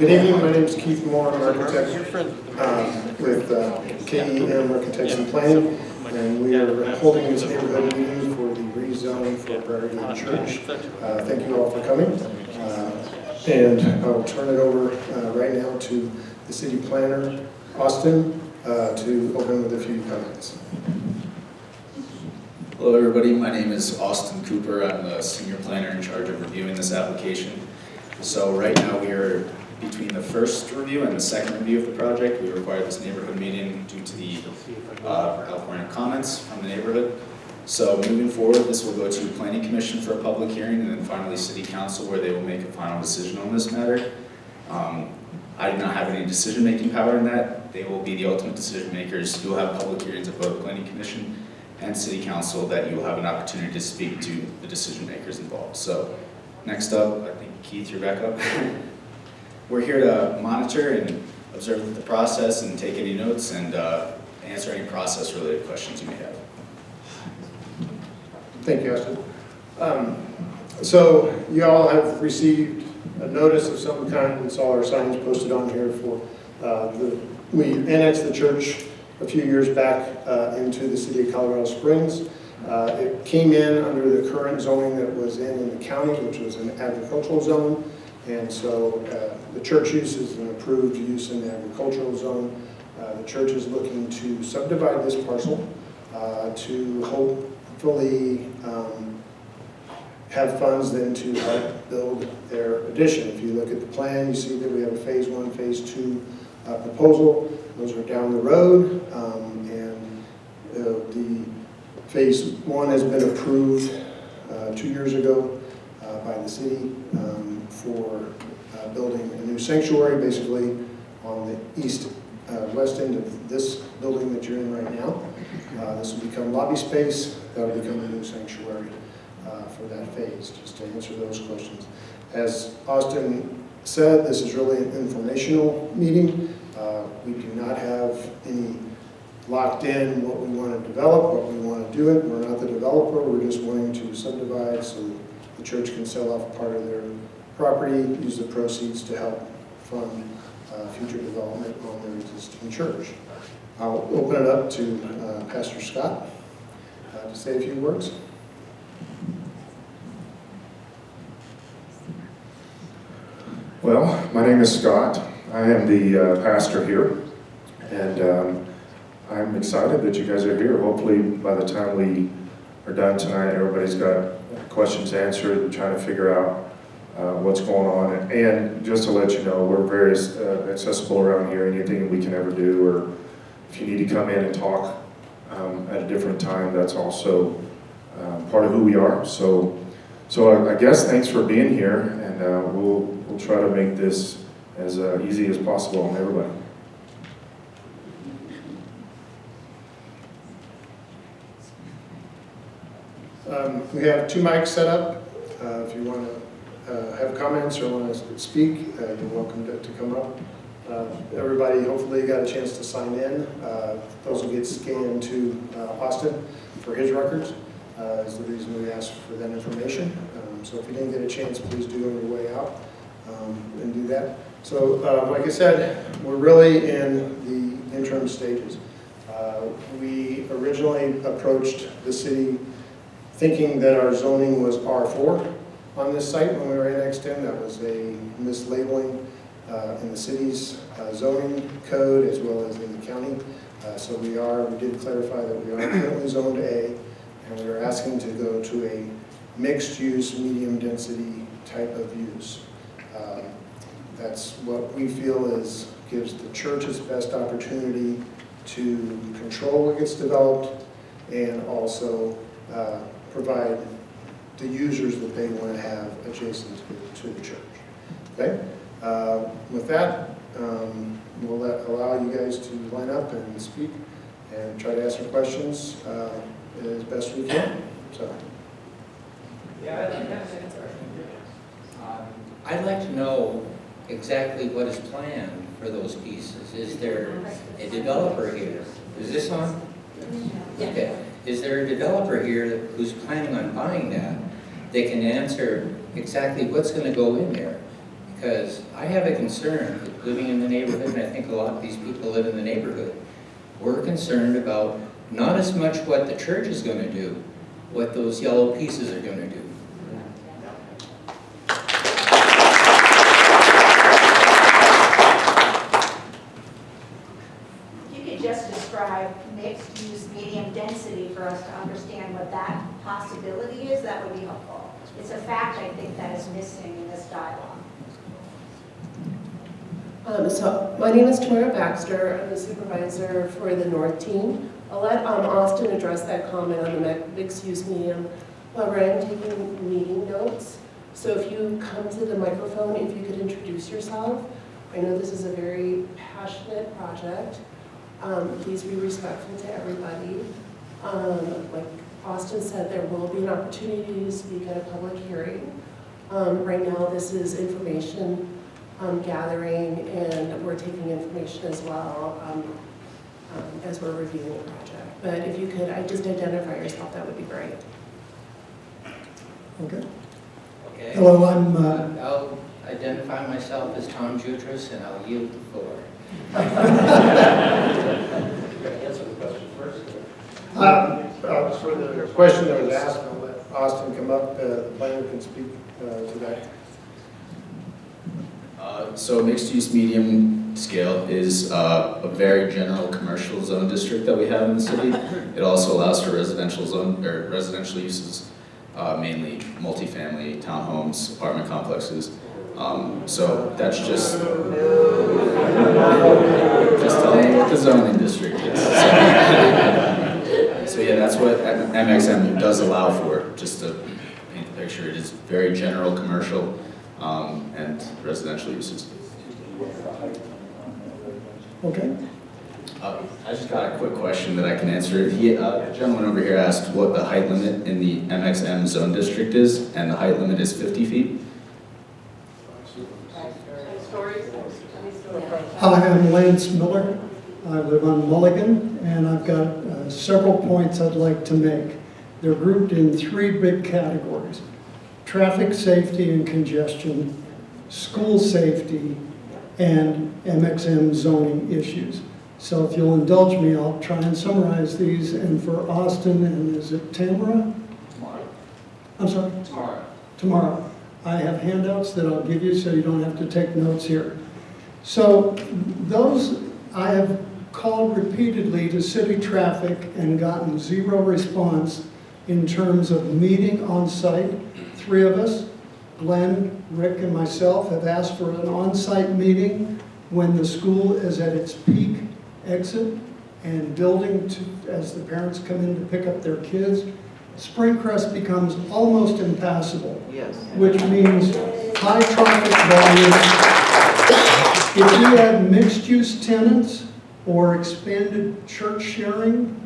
Good evening, my name is Keith Moore, I'm an architect with KEM Architects and Planning, and we are holding this neighborhood meeting for the rezone for Prairie Gate Church. Thank you all for coming, and I'll turn it over right now to the city planner, Austin, to open with a few comments. Hello everybody, my name is Austin Cooper. I'm the senior planner in charge of reviewing this application. So right now we are between the first review and the second review of the project. We required this neighborhood meeting due to the California comments from the neighborhood. So moving forward, this will go to Planning Commission for a public hearing and then finally City Council where they will make a final decision on this matter. I do not have any decision-making power in that. They will be the ultimate decision makers. You'll have public hearings at both Planning Commission and City Council that you'll have an opportunity to speak to the decision makers involved. So next up, I think Keith, you're back up. We're here to monitor and observe the process and take any notes and answer any process-related questions you may have. Thank you, Austin. So you all have received a notice of some kind. It's all our signs posted on here for we annexed the church a few years back into the city of Colorado Springs. It came in under the current zoning that was in the county, which was an agricultural zone. And so the church use is an approved use in the agricultural zone. The church is looking to subdivide this parcel to hopefully have funds then to help build their addition. If you look at the plan, you see that we have a phase 1, phase 2 proposal. Those are down the road, and the phase 1 has been approved 2 years ago by the city for building a new sanctuary, basically on the west end of this building that you're in right now. This will become lobby space. That will become a new sanctuary for that phase, just to answer those questions. As Austin said, this is really an informational meeting. We do not have any locked in what we want to develop, what we want to do it. We're not the developer. We're just wanting to subdivide so the church can sell off part of their property, use the proceeds to help fund future development on their existing church. I'll open it up to Pastor Scott to say a few words. Well, my name is Scott. I am the pastor here, and I'm excited that you guys are here. Hopefully, by the time we are done tonight, everybody's got questions answered and trying to figure out what's going on. And just to let you know, we're very accessible around here. Anything we can ever do, or if you need to come in and talk at a different time, that's also part of who we are. So I guess thanks for being here, and we'll try to make this as easy as possible on everybody. We have 2 mics set up. If you want to have comments or want to speak, you're welcome to come up. Everybody hopefully got a chance to sign in. Those will get scanned to Austin for his records. Is the reason we asked for that information. So if you didn't get a chance, please do on your way out and do that. So like I said, we're really in the interim stages. We originally approached the city thinking that our zoning was R4 on this site when we were annexed in. That was a mislabeling in the city's zoning code as well as in the county. So we did clarify that we are currently zoned A, and we are asking to go to a mixed-use, medium-density type of use. That's what we feel gives the church its best opportunity to control what gets developed and also provide the users that they want to have adjacent to the church. Okay? With that, we'll allow you guys to line up and speak and try to answer questions as best we can. So. Yeah, I'd like to know exactly what is planned for those pieces. Is there a developer here? Is this on? Okay. Is there a developer here who's planning on buying that? They can answer exactly what's going to go in there. because I have a concern living in the neighborhood, and I think a lot of these people live in the neighborhood. We're concerned about not as much what the church is going to do, what those yellow pieces are going to do. If you could just describe mixed-use medium density for us to understand what that possibility is, that would be helpful. It's a fact, I think, that is missing in this dialogue. So my name is Tamara Baxter. I'm the supervisor for the North team. I'll let Austin address that comment on the mixed-use medium. However, I'm taking meeting notes. So if you come to the microphone, if you could introduce yourself. I know this is a very passionate project. Please be respectful to everybody. Like Austin said, there will be an opportunity to speak at a public hearing. Right now, this is information gathering, and we're taking information as well as we're reviewing the project. But if you could just identify yourself, that would be great. Okay. Okay? Hello, I'm, I'll identify myself as Tom Jutras, and I'll yield the floor. For the question that was asked, I'll let Austin come up, the planner can speak to that. So mixed-use medium scale is a very general commercial zone district that we have in the city. It also allows for residential zone, or residential uses, mainly multifamily, townhomes, apartment complexes. So that's just telling you what the zoning district is. So yeah, that's what MXM does allow for, just to paint the picture. It is very general commercial and residential uses. okay. I just got a quick question that I can answer. The gentleman over here asked what the height limit in the MXM zone district is, and the height limit is 50 feet. Hi, I'm Lance Miller. I live on Mulligan, and I've got several points I'd like to make. They're grouped in three big categories: traffic safety and congestion, school safety, and MXM zoning issues. So if you'll indulge me, I'll try and summarize these. And for Austin, and is it Tamara? Tomorrow. I'm sorry? Tomorrow. I have handouts that I'll give you so you don't have to take notes here. So those, I have called repeatedly to city traffic and gotten zero response in terms of meeting on site. Three of us, Glenn, Rick, and myself, have asked for an on-site meeting when the school is at its peak exit and building to, as the parents come in to pick up their kids. Springcrest becomes almost impassable, which means high traffic volume. If you have mixed-use tenants or expanded church sharing,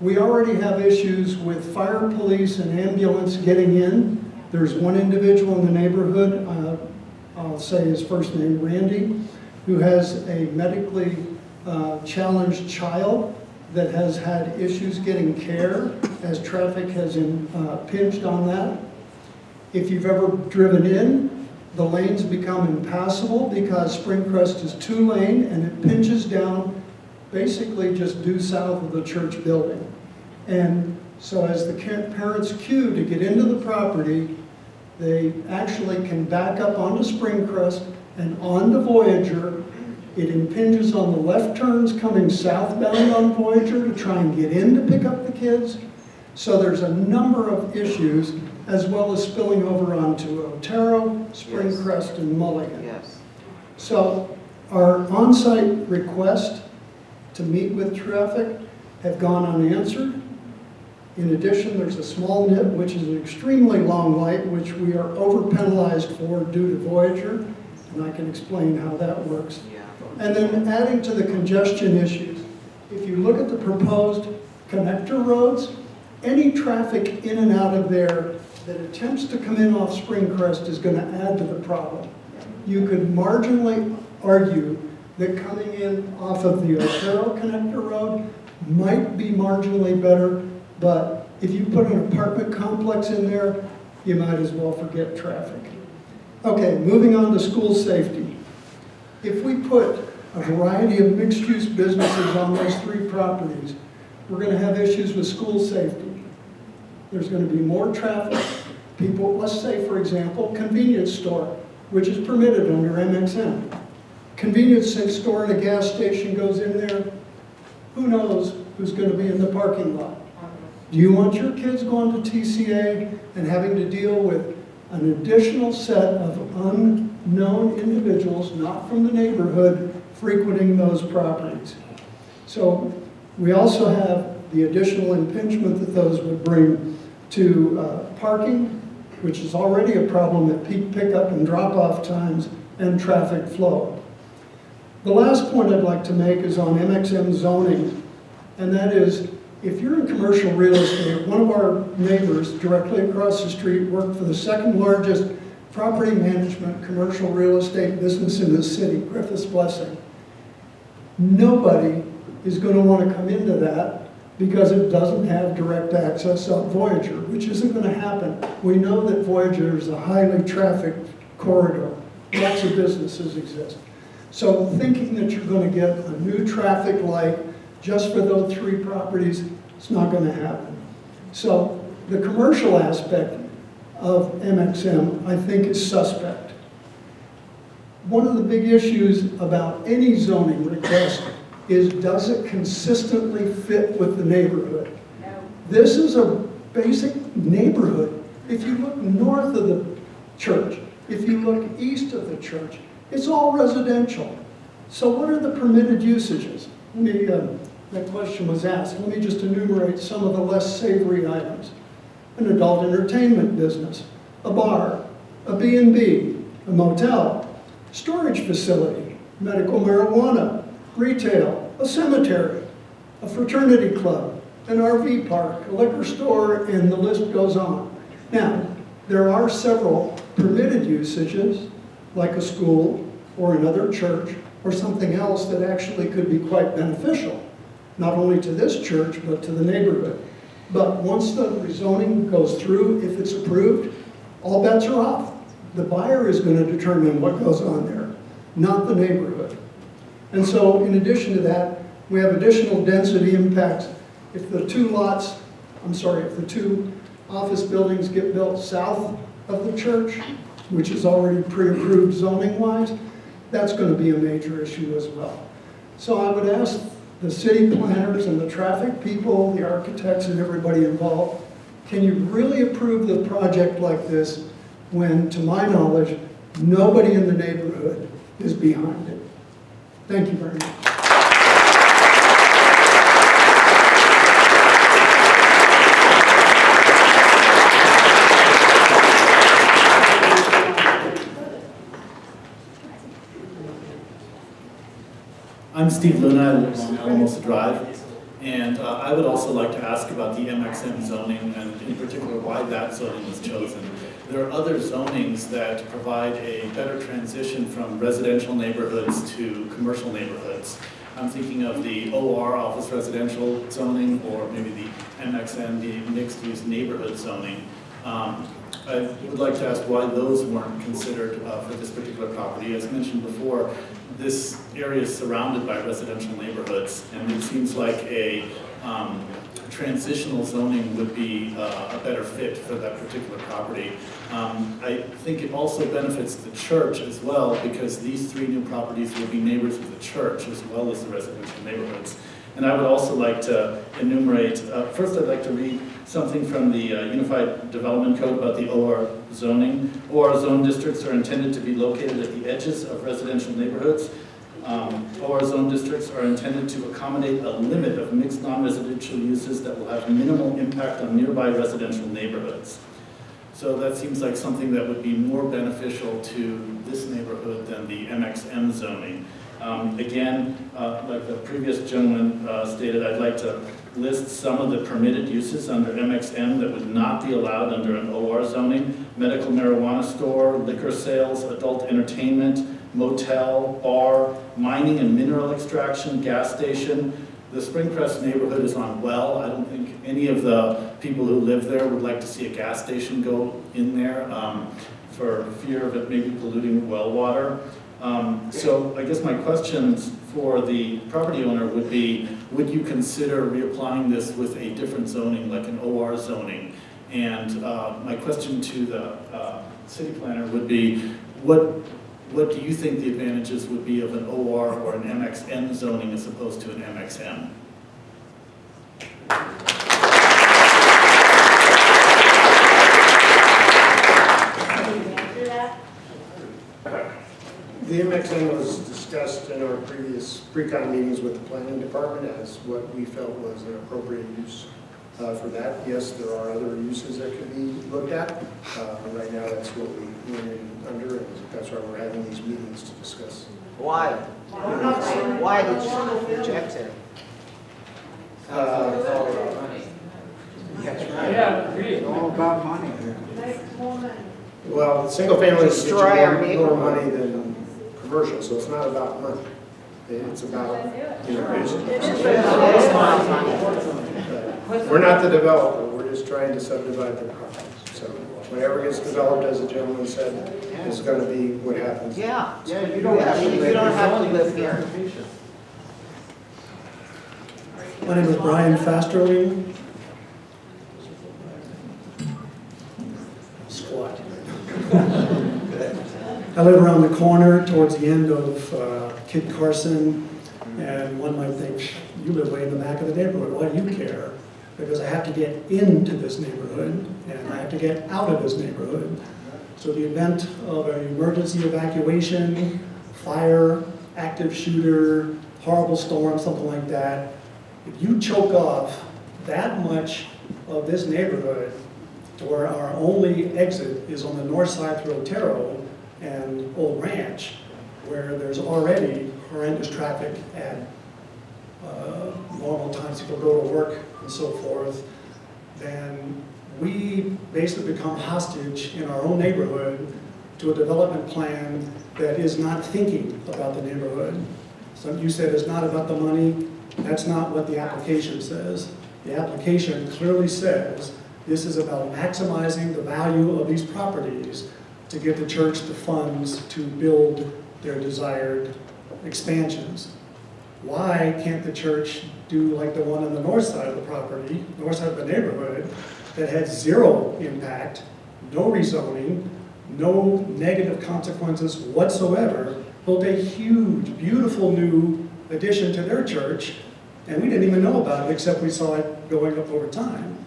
we already have issues with fire, police, and ambulance getting in. There's one individual in the neighborhood, I'll say his first name, Randy, who has a medically challenged child that has had issues getting care as traffic has impinged on that. If you've ever driven in, the lanes become impassable because Springcrest is 2-lane and it pinches down basically just due south of the church building. And so as the parents queue to get into the property, they actually can back up onto Springcrest and onto Voyager. It impinges on the left turns coming southbound on Voyager to try and get in to pick up the kids. So there's a number of issues, as well as spilling over onto Otero, Springcrest, and Mulligan. Yes. So our on-site request to meet with traffic have gone unanswered. In addition, there's a small nit, which is an extremely long light, which we are over-penalized for due to Voyager, and I can explain how that works. Yeah. And then adding to the congestion issues, if you look at the proposed connector roads, any traffic in and out of there that attempts to come in off Springcrest is going to add to the problem. You could marginally argue that coming in off of the Otero connector road might be marginally better, but if you put an apartment complex in there, you might as well forget traffic. Okay, moving on to school safety. If we put a variety of mixed-use businesses on those 3 properties, we're going to have issues with school safety. There's going to be more traffic. People, let's say, for example, convenience store, which is permitted under MXM. Convenience store and a gas station goes in there. Who knows who's going to be in the parking lot? Do you want your kids going to TCA and having to deal with an additional set of unknown individuals, not from the neighborhood, frequenting those properties? So we also have the additional impingement that those would bring to parking, which is already a problem at peak pickup and drop-off times, and traffic flow. The last point I'd like to make is on MXM zoning, and that is, if you're in commercial real estate, one of our neighbors directly across the street worked for the 2nd largest property management commercial real estate business in the city, Griffiths Blessing. Nobody is going to want to come into that because it doesn't have direct access up Voyager, which isn't going to happen. We know that Voyager is a highly trafficked corridor. Lots of businesses exist. So thinking that you're going to get a new traffic light just for those 3 properties, it's not going to happen. So the commercial aspect of MXM, I think, is suspect. One of the big issues about any zoning request is, does it consistently fit with the neighborhood? No. This is a basic neighborhood. If you look north of the church, if you look east of the church, it's all residential. So what are the permitted usages? Let me, that question was asked. Let me just enumerate some of the less savory items. An adult entertainment business, a bar, a B&B, a motel, storage facility, medical marijuana, retail, a cemetery, a fraternity club, an RV park, a liquor store, and the list goes on. Now, there are several permitted usages, like a school or another church or something else that actually could be quite beneficial, not only to this church, but to the neighborhood. But once the rezoning goes through, if it's approved, all bets are off. The buyer is going to determine what goes on there, not the neighborhood. And so in addition to that, we have additional density impacts. If the 2 office buildings get built south of the church, which is already pre-approved zoning-wise, that's going to be a major issue as well. So I would ask the city planners and the traffic people, the architects and everybody involved, can you really approve the project like this when, to my knowledge, nobody in the neighborhood is behind it? Thank you very much. I'm Steve Luna, I live on Alamosa Drive, and I would also like to ask about the MXM zoning, and in particular why that zoning was chosen. There are other zonings that provide a better transition from residential neighborhoods to commercial neighborhoods. I'm thinking of the OR, office residential zoning, or maybe the MXM, the mixed-use neighborhood zoning. I would like to ask why those weren't considered for this particular property. As mentioned before, this area is surrounded by residential neighborhoods, and it seems like a transitional zoning would be a better fit for that particular property. I think it also benefits the church as well, because these 3 new properties will be neighbors of the church as well as the residential neighborhoods. And I would also like to enumerate, first I'd like to read something from the Unified Development Code about the OR zoning. OR zone districts are intended to be located at the edges of residential neighborhoods. OR zone districts are intended to accommodate a limit of mixed non-residential uses that will have minimal impact on nearby residential neighborhoods. So that seems like something that would be more beneficial to this neighborhood than the MXM zoning. Again, like the previous gentleman stated, I'd like to list some of the permitted uses under MXM that would not be allowed under an OR zoning: medical marijuana store, liquor sales, adult entertainment, motel, bar, mining and mineral extraction, gas station. The Springcrest neighborhood is on Well. I don't think any of the people who live there would like to see a gas station go in there. for fear of it maybe polluting well water. So I guess my questions for the property owner would be, would you consider reapplying this with a different zoning, like an OR zoning? And my question to the city planner would be, what do you think the advantages would be of an OR or an MXN zoning as opposed to an MXM? The MXN was discussed in our previous pre-con meetings with the planning department as what we felt was an appropriate use for that. Yes, there are other uses that could be looked at. Right now, that's what we went in under, and that's why we're having these meetings to discuss. Why? Why did you reject it? It's all about money. It's all about money. Well, single family is Destroy our more neighborhood. money than commercial, so it's not about money. It's about, you know, It is about money. we're not the developer, we're just trying to subdivide the properties. So whatever gets developed, as the gentleman said, is going to be what happens. Yeah, you don't have to live here. My name is Brian Fasterling. Squat. I live around the corner towards the end of Kit Carson, and one might think, you live way in the back of the neighborhood, why do you care? Because I have to get into this neighborhood, and I have to get out of this neighborhood. So the event of an emergency evacuation, fire, active shooter, horrible storm, something like that, if you choke off that much of this neighborhood to where our only exit is on the north side through Otero and Old Ranch, where there's already horrendous traffic at normal times people go to work and so forth, then we basically become hostage in our own neighborhood to a development plan that is not thinking about the neighborhood. So you said it's not about the money. That's not what the application says. The application clearly says this is about maximizing the value of these properties to give the church the funds to build their desired expansions. Why can't the church do like the one on the north side of the property, north side of the neighborhood, that had zero impact, no rezoning, no negative consequences whatsoever, built a huge, beautiful new addition to their church, and we didn't even know about it except we saw it going up over time.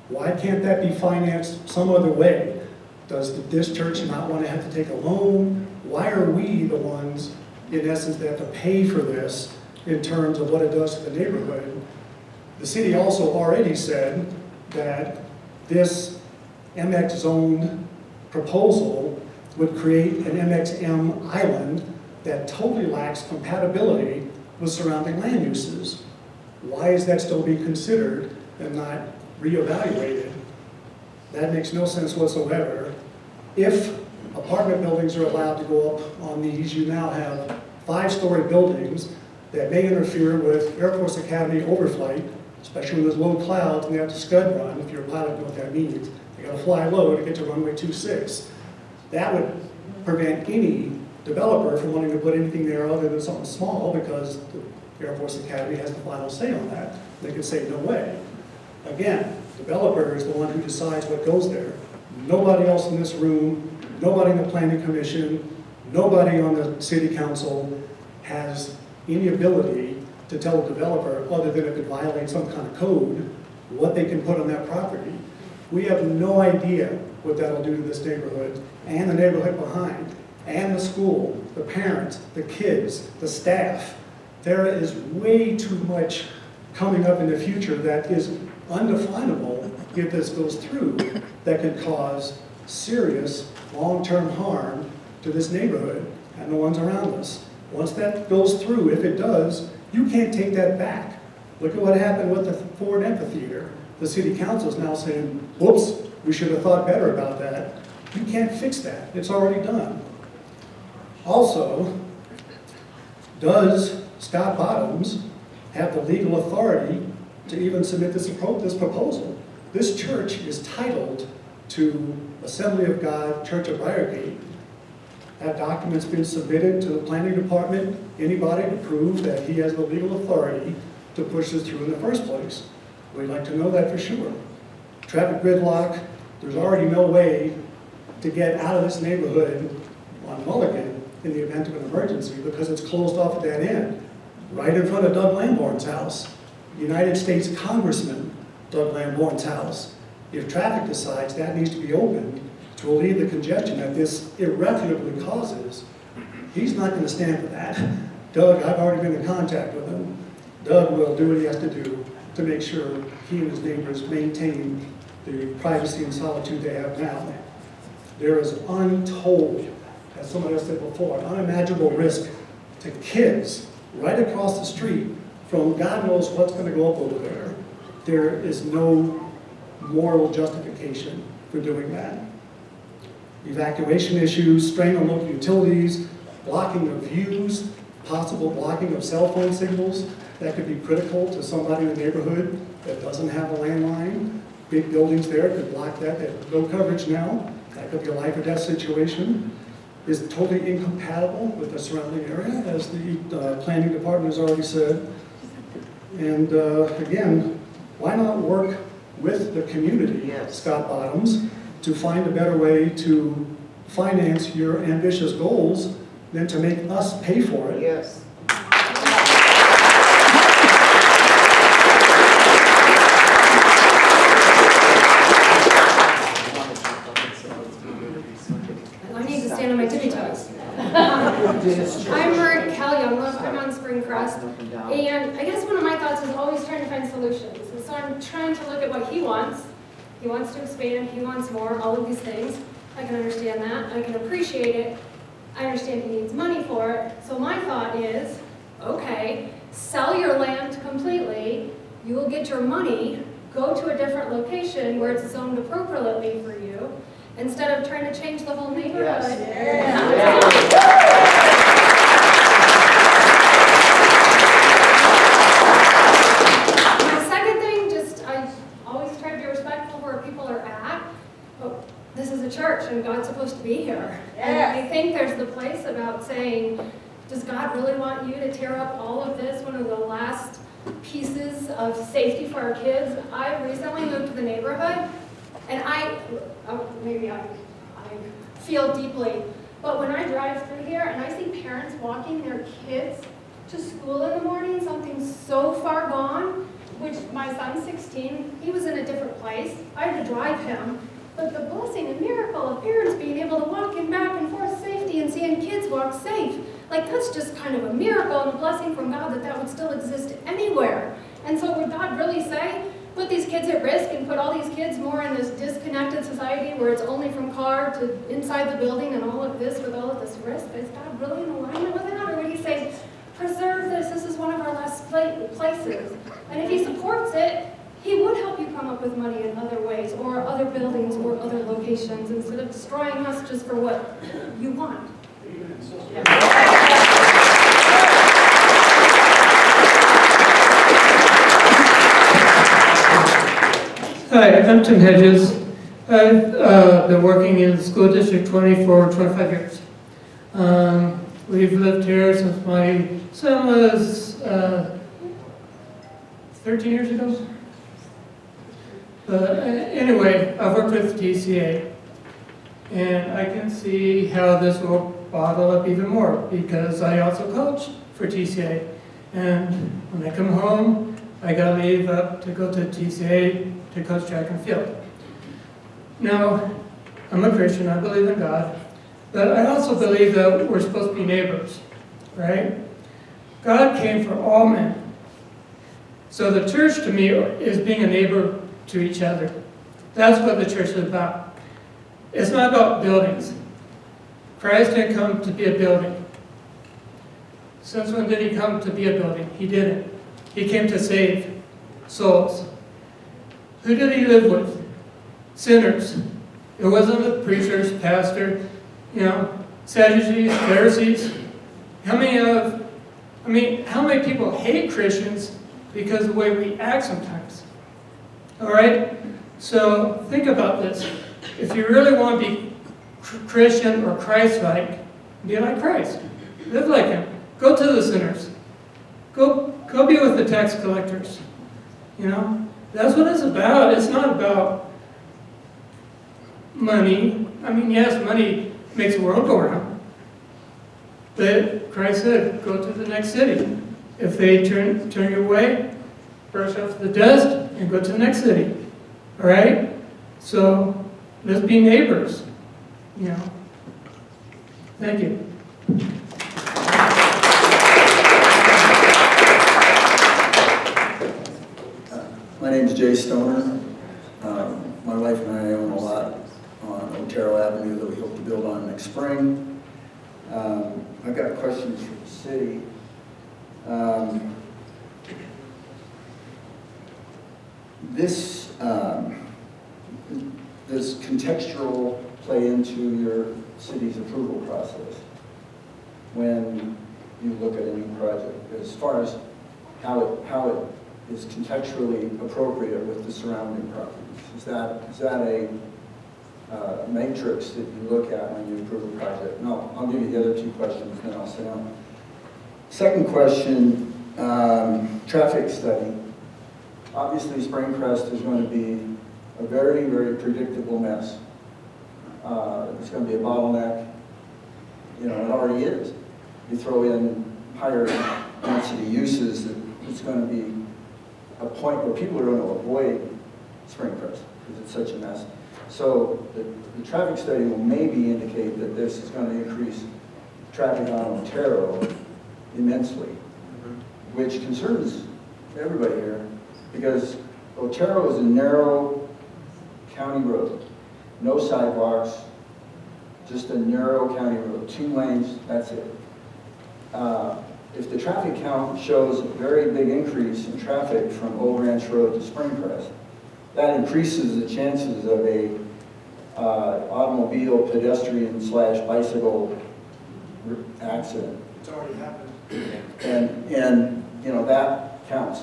Why can't that be financed some other way? Does this church not want to have to take a loan? Why are we the ones, in essence, that have to pay for this in terms of what it does to the neighborhood? The city also already said that this MX zone proposal would create an MXM island that totally lacks compatibility with surrounding land uses. Why is that still being considered and not reevaluated? That makes no sense whatsoever. If apartment buildings are allowed to go up on these, you now have 5-story buildings that may interfere with Air Force Academy overflight, especially when there's low clouds and they have to scud run. If you're a pilot, you know what that means. They got to fly low to get to runway 26. That would prevent any developer from wanting to put anything there other than something small, because the Air Force Academy has the final say on that. They can say no way. Again, developer is the one who decides what goes there. Nobody else in this room, nobody in the planning commission, nobody on the city council has any ability to tell a developer, other than if it violates some kind of code, what they can put on that property. We have no idea what that'll do to this neighborhood and the neighborhood behind, and the school, the parents, the kids, the staff. There is way too much coming up in the future that is undefinable if this goes through, that could cause serious long-term harm to this neighborhood and the ones around us. Once that goes through, if it does, you can't take that back. Look at what happened with the Ford Amphitheater. The city council is now saying, whoops, we should have thought better about that. You can't fix that. It's already done. Also, does Scott Bottoms have the legal authority to even submit this proposal? This church is titled to Assembly of God Church of Briargate. That document's been submitted to the planning department, anybody to prove that he has the legal authority to push this through in the first place. We'd like to know that for sure. Traffic gridlock, there's already no way to get out of this neighborhood on Mulligan in the event of an emergency because it's closed off at that end, right in front of Doug Lamborn's house, United States Congressman Doug Lamborn's house. If traffic decides that needs to be opened to alleviate the congestion that this irrefutably causes, he's not going to stand for that. Doug, I've already been in contact with him. Doug will do what he has to do to make sure he and his neighbors maintain the privacy and solitude they have now. There is untold, as someone else said before, unimaginable risk to kids right across the street from God knows what's going to go up over there. There is no moral justification for doing that. Evacuation issues, strain on local utilities, blocking of views, possible blocking of cell phone signals, that could be critical to somebody in the neighborhood that doesn't have a landline. Big buildings there could block that, they have no coverage now. That could be a life or death situation. Is totally incompatible with the surrounding area, as the planning department has already said. And again, why not work with the community, Scott Bottoms, to find a better way to finance your ambitious goals than to make us pay for it? Yes. I need to stand on my tippy toes. I'm Marie Cal Younglove. I'm on Spring Crest. And I guess one of my thoughts is always trying to find solutions. And so I'm trying to look at what he wants. He wants to expand, he wants more, all of these things. I can understand that. I can appreciate it. I understand he needs money for it. So my thought is, okay, sell your land completely. You will get your money, go to a different location where it's zoned appropriately for you, instead of trying to change the whole neighborhood. My second thing, I always try to be respectful where people are at. But this is a church and God's supposed to be here. And I think there's the place about saying, does God really want you to tear up all of this, one of the last pieces of safety for our kids? I recently moved to the neighborhood, and maybe I feel deeply, but when I drive through here and I see parents walking their kids to school in the morning, something so far gone, which my son's 16, he was in a different place, I had to drive him, but the blessing and miracle of parents being able to walk in back and forth safety and seeing kids walk safe, like that's just kind of a miracle and a blessing from God that would still exist anywhere. And so would God really say, put these kids at risk and put all these kids more in this disconnected society where it's only from car to inside the building and all of this with all of this risk? Is God really in alignment with that? Or would he say, preserve this is one of our last places? And if he supports it, he would help you come up with money in other ways or other buildings or other locations instead of destroying us just for what you want. Hi, I'm Tim Hedges. I've been working in School District 20 for 25 years. We've lived here since my son was 13 years ago. Anyway, I've worked with TCA, and I can see how this will bottle up even more because I also coach for TCA. And when I come home, I gotta leave up to go to TCA to coach track and field. Now, I'm a Christian, I believe in God, but I also believe that we're supposed to be neighbors, right? God came for all men. So the church to me is being a neighbor to each other. That's what the church is about. It's not about buildings. Christ didn't come to be a building. Since when did he come to be a building? He didn't. He came to save souls. Who did he live with? Sinners. It wasn't the preachers, pastor, Sadducees, Pharisees. How many people hate Christians because of the way we act sometimes? All right? So think about this. if you really want to be Christian or Christ-like, be like Christ. Live like him. Go to the sinners. Go be with the tax collectors. You know? That's what it's about. It's not about money. I mean, yes, money makes the world go round. But Christ said, go to the next city. If they turn you away, brush off the dust and go to the next city. All right? So let's be neighbors. You know. Thank you. My name is Jay Stoner. My wife and I own a lot on Otero Avenue that we hope to build on next spring. I've got questions for the city. Does contextual play into your city's approval process when you look at a new project, as far as how it is contextually appropriate with the surrounding properties? Is that a matrix that you look at when you approve a project? No, I'll give you the other two questions, then I'll sit down. Second question, traffic study. Obviously, Springcrest is going to be a very, very predictable mess. It's going to be a bottleneck. You know, it already is. You throw in higher density uses, it's going to be a point where people are going to avoid Springcrest because it's such a mess. So the traffic study will maybe indicate that this is going to increase traffic on Otero immensely, which concerns everybody here because Otero is a narrow county road, no sidewalks, just a narrow county road, 2 lanes, that's it. If the traffic count shows a very big increase in traffic from Old Ranch Road to Springcrest, that increases the chances of a automobile, pedestrian / bicycle accident. It's already happened. And you know, that counts.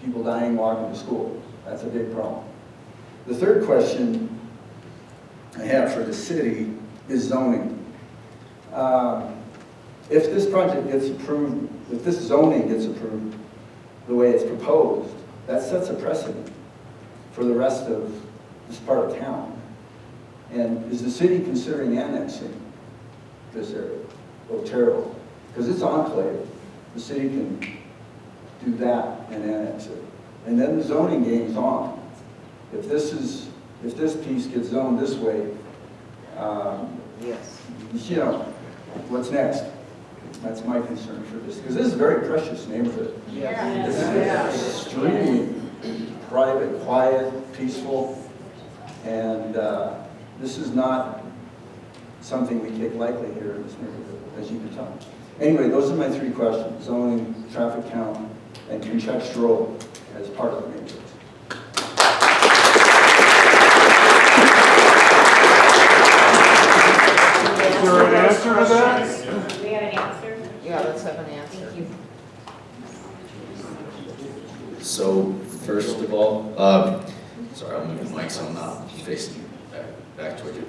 People dying walking to school. That's a big problem. The third question I have for the city is zoning. If this project gets approved, if this zoning gets approved the way it's proposed, that sets a precedent for the rest of this part of town. And is the city considering annexing this area, Otero? Because it's enclave. The city can do that and annex it. And then the zoning game's on. If this piece gets zoned this way, Yes. you know, what's next? That's my concern for this, because this is a very precious neighborhood. Yes. This is extremely private, quiet, peaceful, and this is not something we take lightly here in this neighborhood, as you can tell. Anyway, those are my 3 questions: zoning, traffic count, and contextual as part of the matrix. Is there an answer to that? We had an answer? Yeah, let's have an answer. So first of all, sorry, I'll move the mic so I'm not facing back toward you.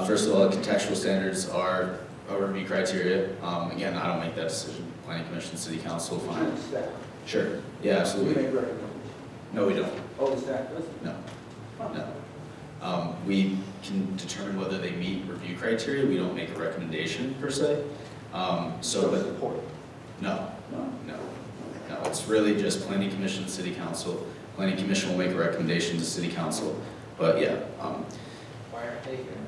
First of all, contextual standards are a review criteria. Again, I don't make that decision. Planning Commission, City Council, fine. Sure. Yeah, absolutely. No, we don't. Oh, is that good? No. No. We can determine whether they meet review criteria. We don't make a recommendation per se. Support. No. It's really just Planning Commission, City Council. Planning Commission will make a recommendation to City Council. But yeah, Why aren't they here?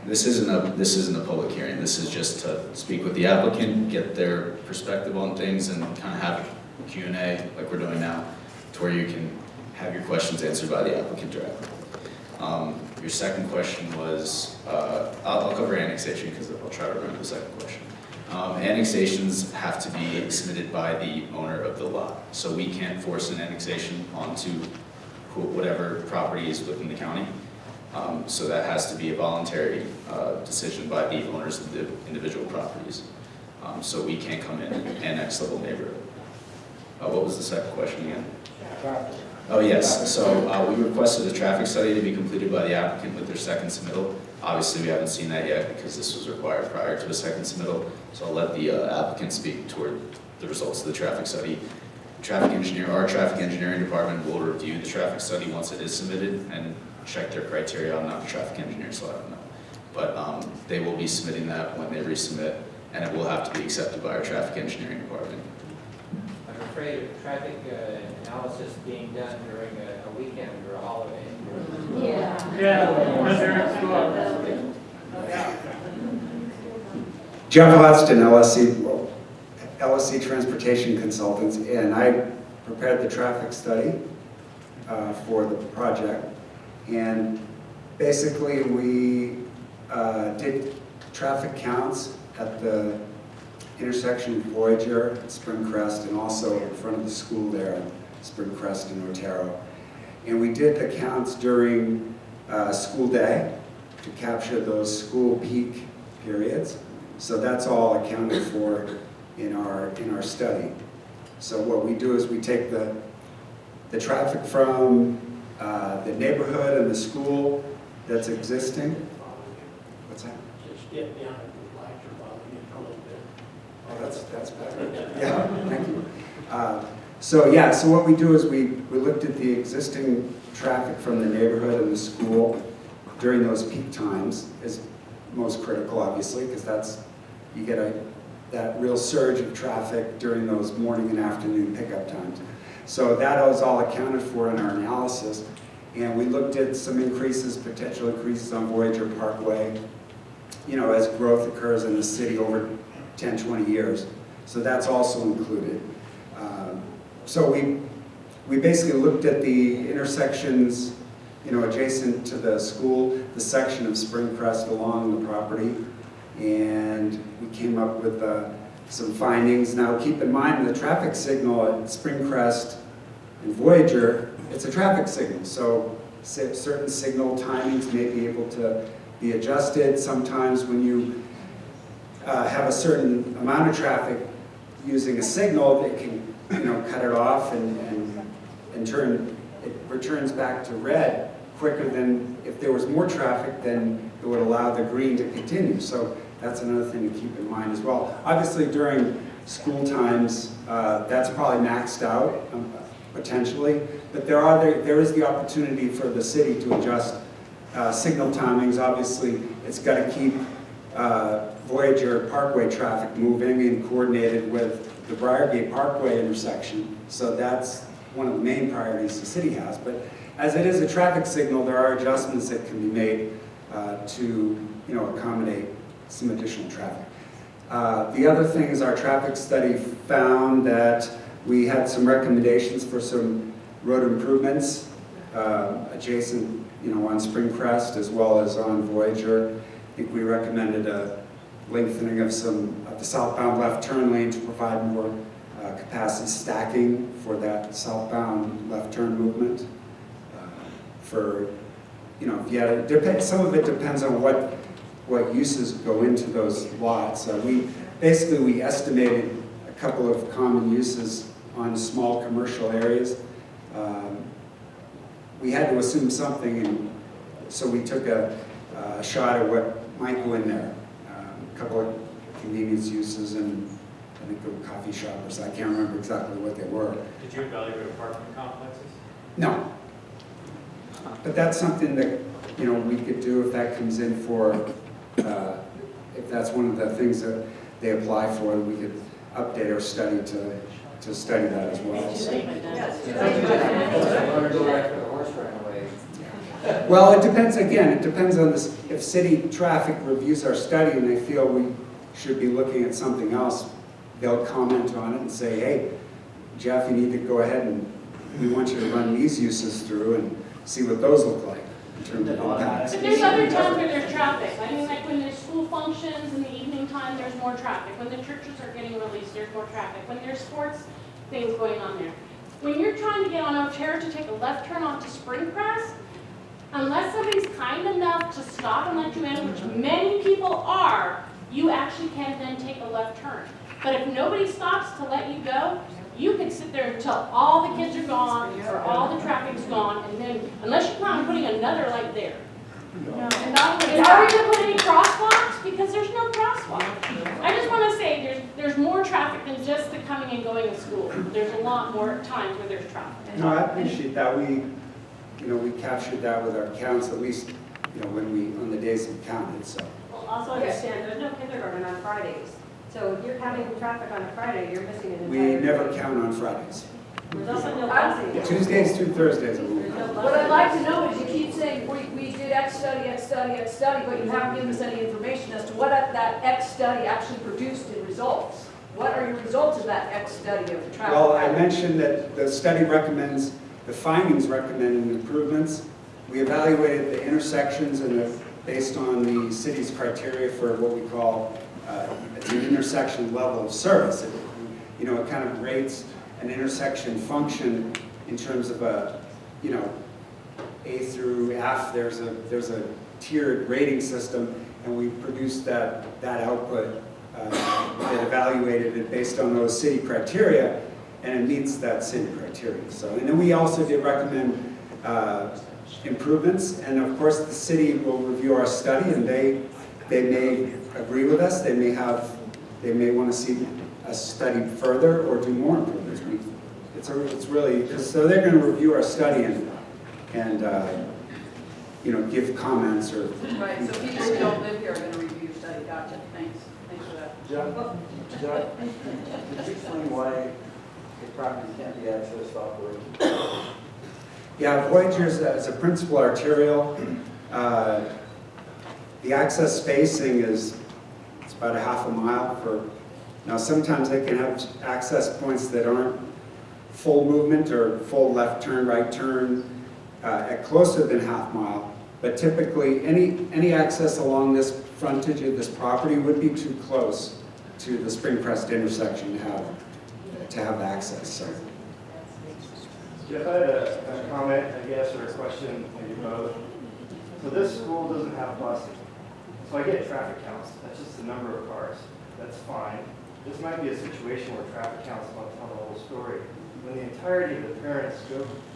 this isn't a public hearing. This is just to speak with the applicant, get their perspective on things, and kind of have a Q&A like we're doing now, to where you can have your questions answered by the applicant directly. Your second question was, I'll cover annexation because I'll try to remember the second question. Annexations have to be submitted by the owner of the lot. So we can't force an annexation onto whatever property is within the county. So that has to be a voluntary decision by the owners of the individual properties. So we can't come in and annex the whole neighborhood. What was the second question again? Oh, yes, so we requested a traffic study to be completed by the applicant with their second submittal. Obviously, we haven't seen that yet because this was required prior to the second submittal, so I'll let the applicant speak toward the results of the traffic study. Our traffic engineering department will review the traffic study once it is submitted and check their criteria. I'm not a traffic engineer, so I don't know. But they will be submitting that when they resubmit, and it will have to be accepted by our traffic engineering department. I'm afraid of traffic analysis being done during a weekend or a holiday. Yeah. Yeah, they're in school. Jeff Hodgson, LSC Transportation Consultants, and I prepared the traffic study for the project. And basically, we did traffic counts at the intersection of Voyager, Springcrest, and also in front of the school there, Springcrest and Otero. And we did the counts during school day to capture those school peak periods. So that's all accounted for in our study. So what we do is we take the traffic from the neighborhood and the school that's existing. What's that? Just get down and light your body a little bit. Oh, that's better. Yeah, thank you. So what we do is we looked at the existing traffic from the neighborhood and the school during those peak times is most critical, obviously, because you get that real surge of traffic during those morning and afternoon pickup times. So that was all accounted for in our analysis. And we looked at some increases, potential increases on Voyager Parkway, as growth occurs in the city over 10, 20 years. So that's also included. So we basically looked at the intersections, adjacent to the school, the section of Springcrest along the property, and we came up with some findings. Now keep in mind the traffic signal at Springcrest and Voyager, it's a traffic signal, so certain signal timings may be able to be adjusted. Sometimes when you have a certain amount of traffic using a signal, it can cut it off and it returns back to red quicker than if there was more traffic, then it would allow the green to continue. So that's another thing to keep in mind as well. Obviously during school times, that's probably maxed out potentially, but there is the opportunity for the city to adjust signal timings. Obviously, it's got to keep Voyager Parkway traffic moving and coordinated with the Briargate Parkway intersection. So that's one of the main priorities the city has. But as it is a traffic signal, there are adjustments that can be made to accommodate some additional traffic. The other thing is our traffic study found that we had some recommendations for some road improvements adjacent, on Springcrest as well as on Voyager. I think we recommended a lengthening of the southbound left turn lane to provide more capacity stacking for that southbound left turn movement. Some of it depends on what uses go into those lots. We estimated a couple of common uses on small commercial areas. We had to assume something, and so we took a shot at what might go in there. A couple of convenience uses and I think the coffee shop or so. I can't remember exactly what they were. Did you evaluate apartment complexes? No. But that's something that, we could do if that comes in for, if that's one of the things that they apply for, we could update our study to study that as well. Well, it depends, again, it depends on this. If city traffic reviews our study and they feel we should be looking at something else, they'll comment on it and say, hey, Jeff, you need to go ahead and we want you to run these uses through and see what those look like in terms of impacts. But there's other times where there's traffic. I mean, like when there's school functions in the evening time, there's more traffic. When the churches are getting released, there's more traffic. When there's sports things going on there. When you're trying to get on Otero to take a left turn onto Springcrest, unless somebody's kind enough to stop and let you in, which many people are, you actually can then take a left turn. But if nobody stops to let you go, You could sit there until all the kids are gone, or all the traffic's gone, and then, unless you plan on putting another light there. And are we gonna put any crosswalks? Because there's no crosswalk. I just wanna say, there's more traffic than just the coming and going of school. There's a lot more times where there's traffic. No, I appreciate that. We captured that with our counts, at least, on the days we counted, so. Well, also understand, there's no kindergarten on Fridays. So if you're counting the traffic on a Friday, you're missing an We entire day. never count on Fridays. There's also no busing. Tuesdays through Thursdays. What I'd like to know is you keep saying, we did X study, X study, X study, but you haven't given us any information as to what that X study actually produced in results. What are your results of that X study of the traffic? Well, I mentioned that the study recommends, the findings recommend improvements. We evaluated the intersections based on the city's criteria for what we call it's an intersection level of service. It kind of rates an intersection function in terms of a through F. There's a tiered rating system, and we produced that output that evaluated it based on those city criteria, and it meets that city criteria. So, and then we also did recommend improvements, and of course the city will review our study, and they may agree with us. They may want to see us study further or do more improvements. It's really, so they're going to review our study and give comments or. Right, so people who don't live here are going to review your study. Gotcha. Thanks for that. John, could you explain why the property can't be accessed off-road? Yeah, Voyager is a principal arterial. The access spacing it's about a half a mile for. Now sometimes they can have access points that aren't full movement or full left turn, right turn at closer than half mile. But typically any access along this frontage of this property would be too close to the Springcrest intersection to have access. So. Jeff, I had a comment, I guess, or a question, maybe both. So this school doesn't have busing. So I get traffic counts. That's just the number of cars. That's fine. This might be a situation where traffic counts don't tell the whole story. When the entirety of the parents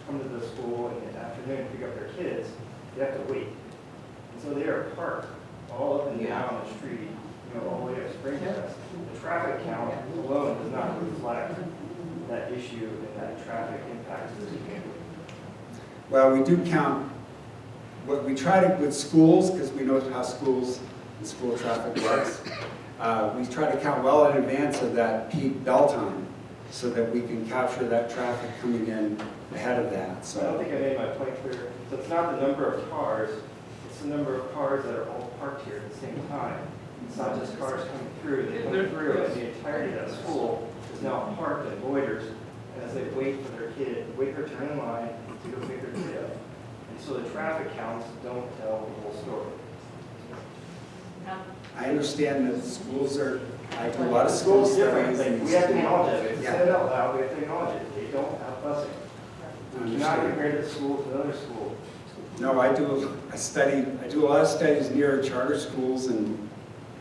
come to the school in the afternoon to pick up their kids, they have to wait. And so they are parked all up and down the street, all the way up Springcrest. The traffic count alone does not reflect that issue and that traffic impact to the community. Well, we do count. What we try to with schools, because we know how schools and school traffic works. We try to count well in advance of that peak bell time, so that we can capture that traffic coming in ahead of that. So I don't think I made my point clear. So it's not the number of cars; it's the number of cars that are all parked here at the same time. It's not just cars coming through. They come through, and the entirety of that school is now parked at Voiders as they wait for their turn in line to go pick their kid up. And so the traffic counts don't tell the whole story. I understand that schools are, I do a lot of Schools schools. different. We have to acknowledge it. We have to Yeah. say it out loud. We have to acknowledge it. They don't have busing. We cannot compare this school to another school. No, I do a lot of studies near charter schools and.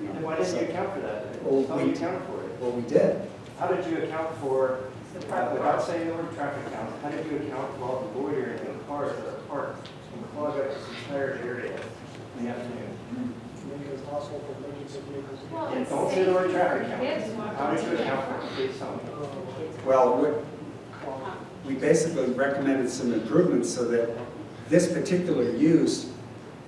Then why didn't you account for that? Well, How did you account for it? Well, we did. How did you account for, without saying the word traffic count, how did you account for all the loitering and the cars that are parked and clog up this entire area in the afternoon? Well, Yeah, it's don't say the word safe traffic for count. kids walking How did you to account school. for it? Please tell me. Well, we basically recommended some improvements so that this particular use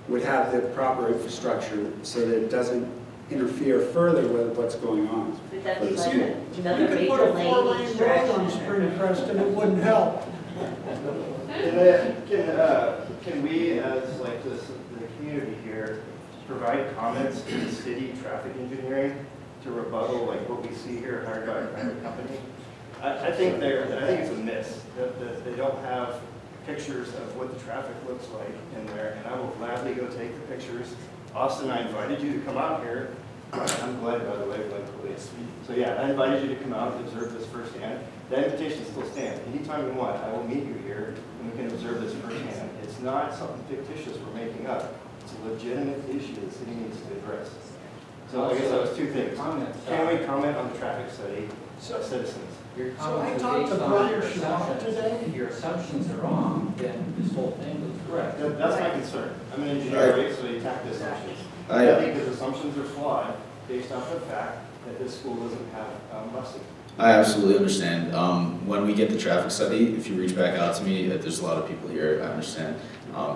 would have the proper infrastructure so that it doesn't interfere further with what's going on. Would that with be the like school. another You could major put a lane 4-lane each road on direction? Springcrest and it wouldn't help. Can we, as like the community here, provide comments to the city traffic engineering to rebuttal like what we see here hired by a private company? I think it's a miss that they don't have pictures of what the traffic looks like in there, and I will gladly go take the pictures. Austin, I invited you to come out here. I'm glad, by the way, Glenn Police. So yeah, I invited you to come out and observe this firsthand. That invitation still stands. Anytime you want, I will meet you here and we can observe this firsthand. It's not something fictitious we're making up. It's a legitimate issue the city needs to address. So I guess that was two things. Can we comment on the traffic study? citizens. Your So I comments are talked to based on Brian your Schwab assumptions. today. If your assumptions are wrong, then this whole thing goes Correct, correct. that's my concern. I'm an engineer, right, so they attack the assumptions. I- I think his assumptions are flawed based off the fact that this school doesn't have busing. I absolutely understand. When we get the traffic study, if you reach back out to me, there's a lot of people here, I understand.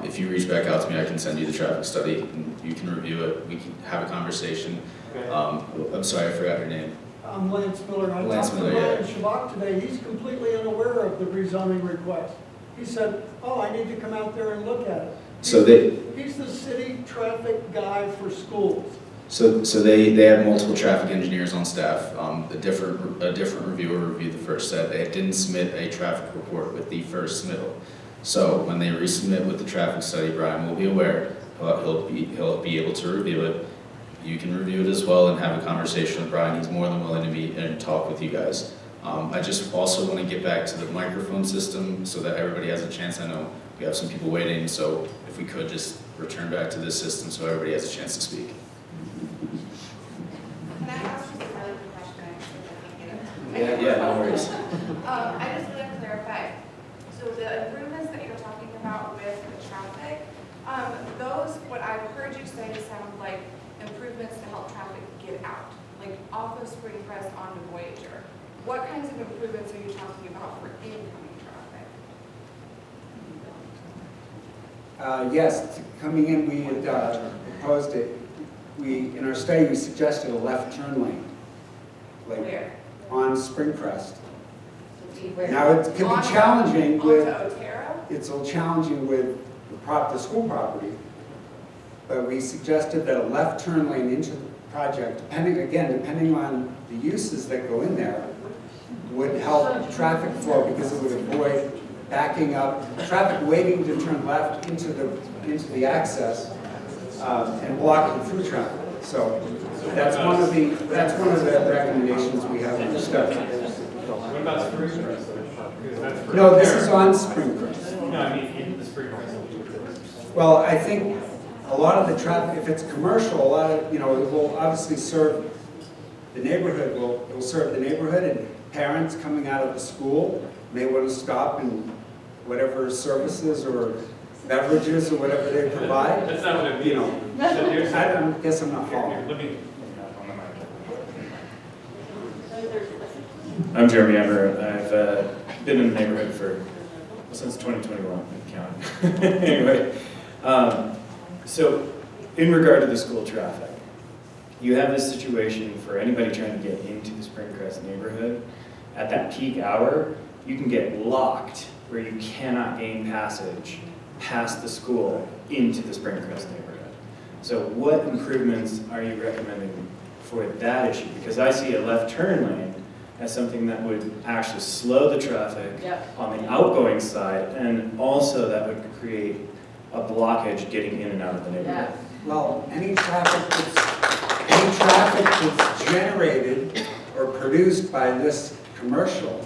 If you reach back out to me, I can send you the traffic study, and you can review it, we can have a conversation. Okay. I'm sorry, I forgot your name. I'm Lance Miller. I Lance talked to Miller, yeah. Brian Shabak today. He's completely unaware of the rezoning request. He said, oh, I need to come out there and look at it. So He's the city traffic guy for schools. So they have multiple traffic engineers on staff. A different reviewer reviewed the first set. They didn't submit a traffic report with the first submittal. So when they resubmit with the traffic study, Brian will be aware. He'll be able to review it. You can review it as well and have a conversation with Brian. He's more than willing to meet and talk with you guys. I just also want to get back to the microphone system so that everybody has a chance. I know we have some people waiting, so if we could just return back to this system so everybody has a chance to speak. Can I ask just a really quick question? I can't get it. Yeah, no worries. I just want to clarify. So the improvements that you're talking about with the traffic, those, what I've heard you say sound like improvements to help traffic get out, like off of Spring Crest onto Voyager. What kinds of improvements are you talking about for incoming traffic? Yes, coming in, we had proposed it. In our study, we suggested a left turn lane. Like Where? on Springcrest. Where? Now, it can be challenging with, Onto Otero? it's a little challenging with the school property, but we suggested that a left turn lane into the project, depending on the uses that go in there, would help traffic flow because it would avoid backing up, traffic waiting to turn left into the access and blocking through traffic. So that's one of the recommendations we have in the study. What about Springcrest? Because that's for No, this is on Springcrest. No, I mean in the Springcrest. Well, I think a lot of the traffic, if it's commercial, a lot of, it will obviously serve the neighborhood, it will serve the neighborhood, and parents coming out of the school may want to stop and whatever services or beverages or whatever they provide. That's not what I mean. I guess I'm not following. Let me. I'm Jeremy Emmer. I've been in the neighborhood since 2021, counting. Anyway, so in regard to the school traffic, you have this situation for anybody trying to get into the Springcrest neighborhood. At that peak hour, you can get locked where you cannot gain passage past the school into the Springcrest neighborhood. So what improvements are you recommending for that issue? Because I see a left turn lane as something that would actually slow the traffic on the outgoing side, and also that would create a blockage getting in and out of the neighborhood. Well, any traffic that's generated or produced by this commercial,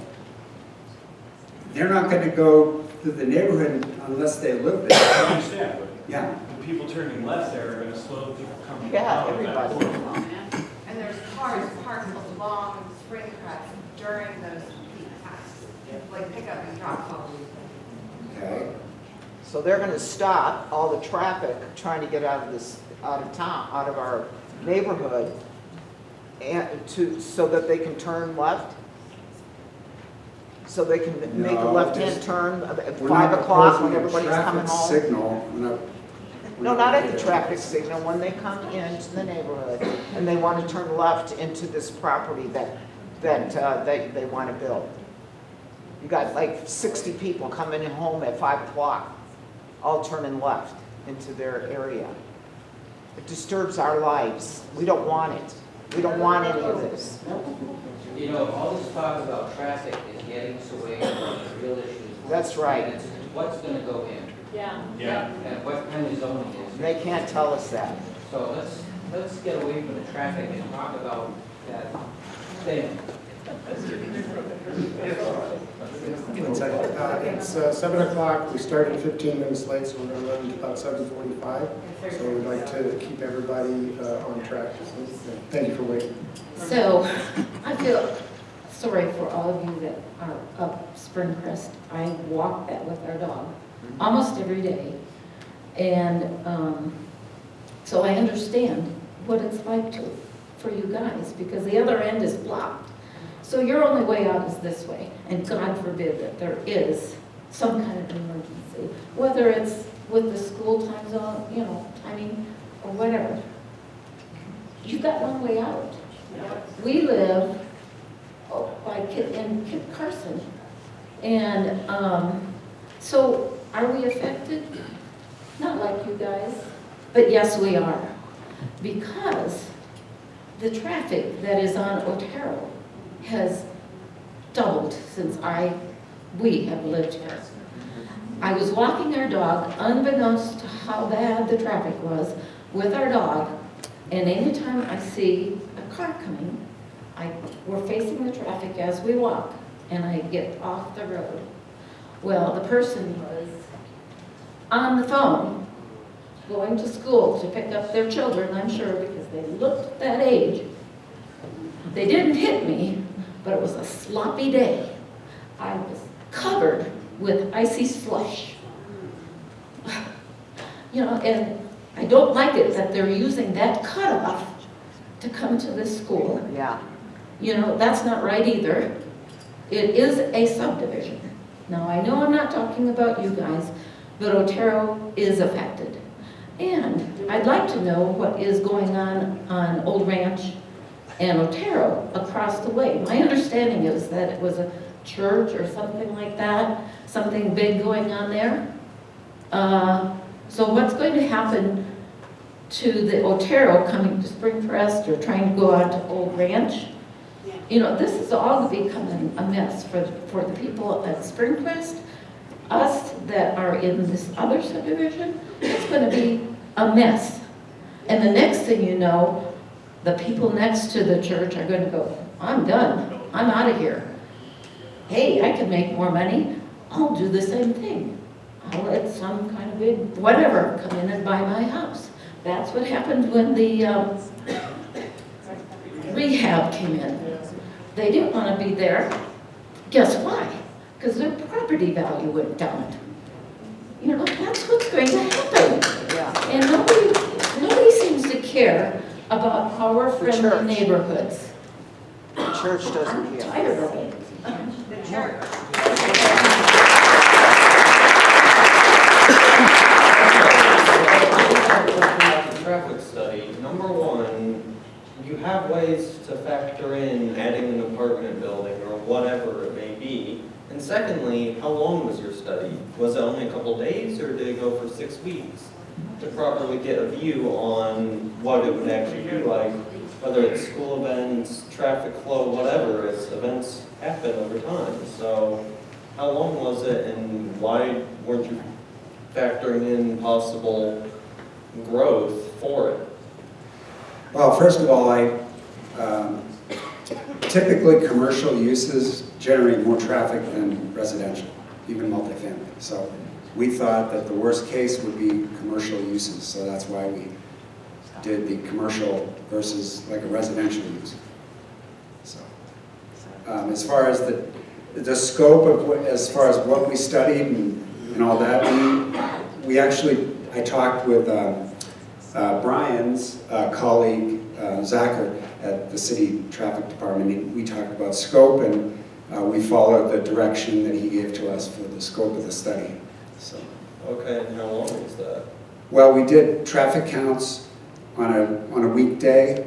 they're not going to go to the neighborhood unless they live there. I understand, but Yeah. the people turning left there are going to slow people coming Yeah, out of that everybody. corner. And there's cars parked along Springcrest during those peak times, like pickup and drop off. Okay. So they're gonna stop all the traffic trying to get out of town, out of our neighborhood, and so that they can turn left? So they can make a No, left-hand just- turn at We're 5 not o'clock when proposing a everybody's coming traffic home? signal. No, not at the traffic signal, when they come into the neighborhood and they want to turn left into this property that they want to build. You got like 60 people coming in home at 5 o'clock, all turning left into their area. It disturbs our lives. We don't want it. We don't want any of this. All this talk about traffic is getting us away from the real issues. That's right. And it's what's gonna go in. Yeah. And what kind of zoning is. They can't tell us that. So let's get away from the traffic and talk about that thing. It's 7 o'clock, we started 15 minutes late, so we're going to run to about 7:45. So we'd like to keep everybody on track. Thank you for waiting. So I feel sorry for all of you that are up Springcrest. I walk that with our dog almost every day. And so I understand what it's like for you guys, because the other end is blocked. So your only way out is this way, and God forbid that there is some kind of emergency, whether it's with the school time zone, you know, timing, or whatever. You've got one way out. We live in Kit Carson, and so are we affected? Not like you guys, but yes, we are, because the traffic that is on Otero has doubled since we have lived here. I was walking our dog, unbeknownst to how bad the traffic was, with our dog, and anytime I see a car coming, we're facing the traffic as we walk, and I get off the road. Well, the person was on the phone, going to school to pick up their children, I'm sure, because they looked that age. They didn't hit me, but it was a sloppy day. I was covered with icy slush. You know, and I don't like it that they're using that cutoff to come to this school. Yeah. You know, that's not right either. It is a subdivision. Now, I know I'm not talking about you guys, but Otero is affected. And I'd like to know what is going on Old Ranch and Otero across the way. My understanding is that it was a church or something like that, something big going on there. So what's going to happen to the Otero coming to Springcrest or trying to go out to Old Ranch? You know, this is all becoming a mess for the people at Springcrest. Us that are in this other subdivision, it's going to be a mess. And the next thing you know, the people next to the church are going to go, I'm done, I'm out of here. Hey, I can make more money, I'll do the same thing. I'll let some kind of big whatever come in and buy my house. That's what happened when the rehab came in. They didn't want to be there. Guess why? Because their property value went down. You know, that's what's going to happen. Yeah. And nobody seems to care about our friendly neighborhoods. The church doesn't I'm care. tired of it. The church. Traffic study, number one, you have ways to factor in adding an apartment building or whatever it may be. And secondly, how long was your study? Was it only a couple days or did it go for 6 weeks? To properly get a view on what it would actually be like, whether it's school events, traffic flow, whatever, as events happen over time. So how long was it and why weren't you factoring in possible growth for it? Well, first of all, typically commercial uses generate more traffic than residential, even multifamily. So we thought that the worst case would be commercial uses, so that's why we did the commercial versus like a residential use. So, as far as the scope of as far as what we studied and all that, I talked with Brian's colleague, Zachar, at the city traffic department. We talked about scope, and we followed the direction that he gave to us for the scope of the study. So. Okay, and how long was that? Well, we did traffic counts on a weekday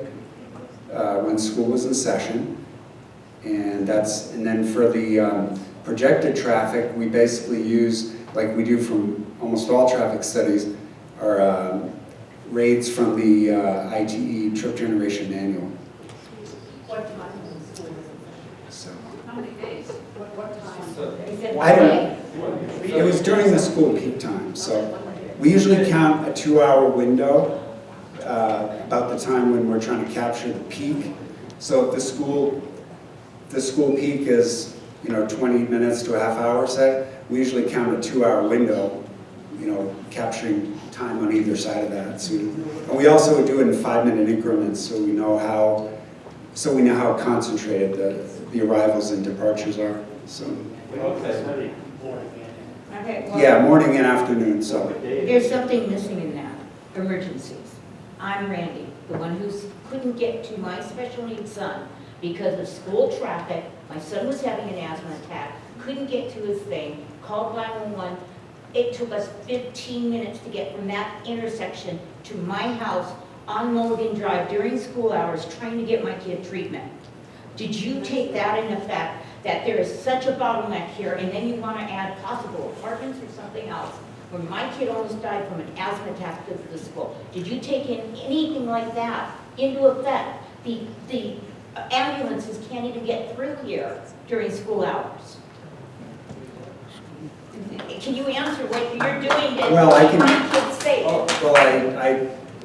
when school was in session, and then for the projected traffic, we basically use, like we do from almost all traffic studies, our rates from the ITE Trip Generation Manual. What time was school? So. How many days? What time? I don't. It was during the school peak time, so we usually count a 2-hour window about the time when we're trying to capture the peak. So if the school peak is 20 minutes to a half hour, say, we usually count a 2-hour window, capturing time on either side of that. So, and we also do it in 5-minute increments, so we know how concentrated the arrivals and departures are, so. Okay. Okay, well, Yeah, morning and afternoon, so. there's something missing in that, emergencies. I'm Randy, the one who couldn't get to my special needs son because of school traffic. My son was having an asthma attack, couldn't get to his thing, called 911. It took us 15 minutes to get from that intersection to my house on Mulligan Drive during school hours trying to get my kid treatment. Did you take that in effect, that there is such a bottleneck here, and then you want to add possible apartments or something else, where my kid almost died from an asthma attack because of the school? Did you take in anything like that into effect? The ambulances can't even get through here during school hours. Can you answer what you're doing to Well, I keep can- my kids safe? Well,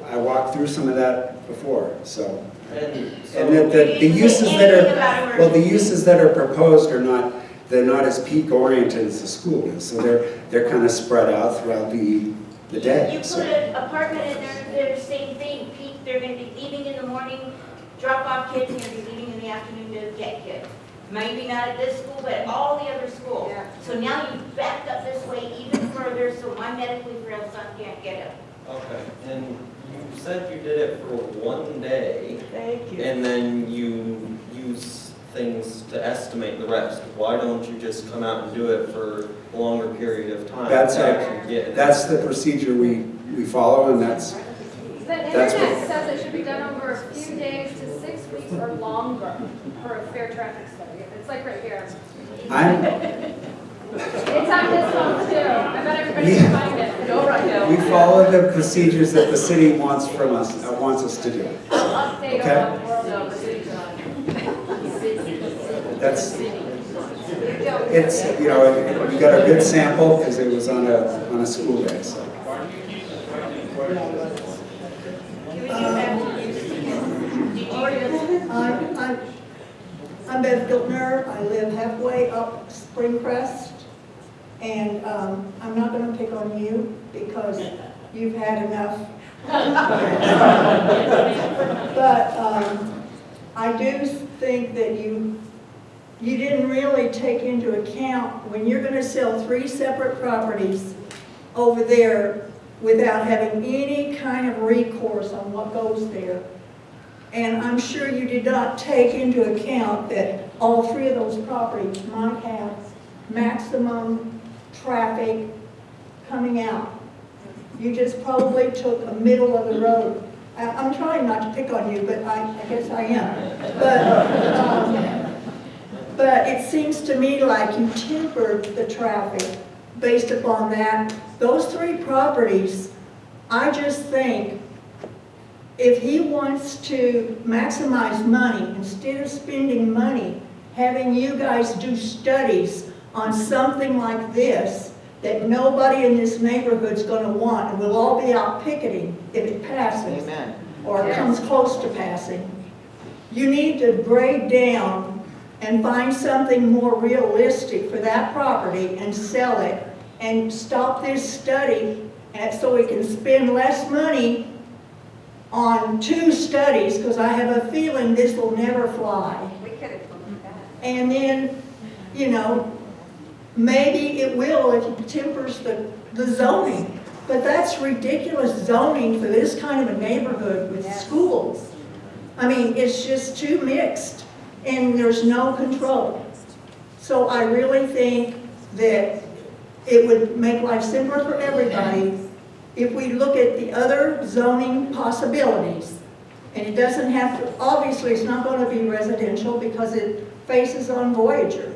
I walked through some of that before, so. And And the uses that are, well, the uses that are proposed are not, they're not as peak oriented as the school is, so they're kind of spread out throughout the day. You so. put an apartment in there, they're the same thing, peak, they're gonna be leaving in the morning, drop off kids, and they're gonna be leaving in the afternoon to get kids. Maybe not at this school, but at all the other schools. So now you've backed up this way even further, so my medically frail son can't get him. Okay, and you said you did it for one day. Thank you. And then you use things to estimate the rest. Why don't you just come out and do it for a longer period of time? That's to actually get it? That's the procedure we follow, and that's, The That's internet what- says it should be done over a few days to 6 weeks or longer for a fair traffic study. It's like right here. I'm, It's on this phone too. I bet everybody can find it. Go right now. we follow the procedures that the city wants from us, wants us to do. I'll update Okay. on the world of the city's on. That's, it's, you know, we got a good sample because it was on a school day, so. I'm Bev Giltner. I live halfway up Springcrest. And I'm not going to pick on you because you've had enough. But I do think that you didn't really take into account when you're going to sell 3 separate properties over there without having any kind of recourse on what goes there. And I'm sure you did not take into account that all 3 of those properties might have maximum traffic coming out. You just probably took a middle of the road. I'm trying not to pick on you, but I guess I am. But it seems to me like you tempered the traffic based upon that. Those 3 properties, I just think if he wants to maximize money, instead of spending money, having you guys do studies on something like this that nobody in this neighborhood's going to want, and we'll all be out picketing if it passes. Amen. Or comes close to passing. You need to grade down and find something more realistic for that property and sell it and stop this study so we can spend less money on 2 studies, because I have a feeling this will never fly. We could have done that. And then, you know, maybe it will if it tempers the zoning. But that's ridiculous zoning for this kind of a neighborhood with schools. I mean, it's just too mixed and there's no control. So I really think that it would make life simpler for everybody if we look at the other zoning possibilities. And it doesn't have to, obviously it's not going to be residential because it faces on Voyager.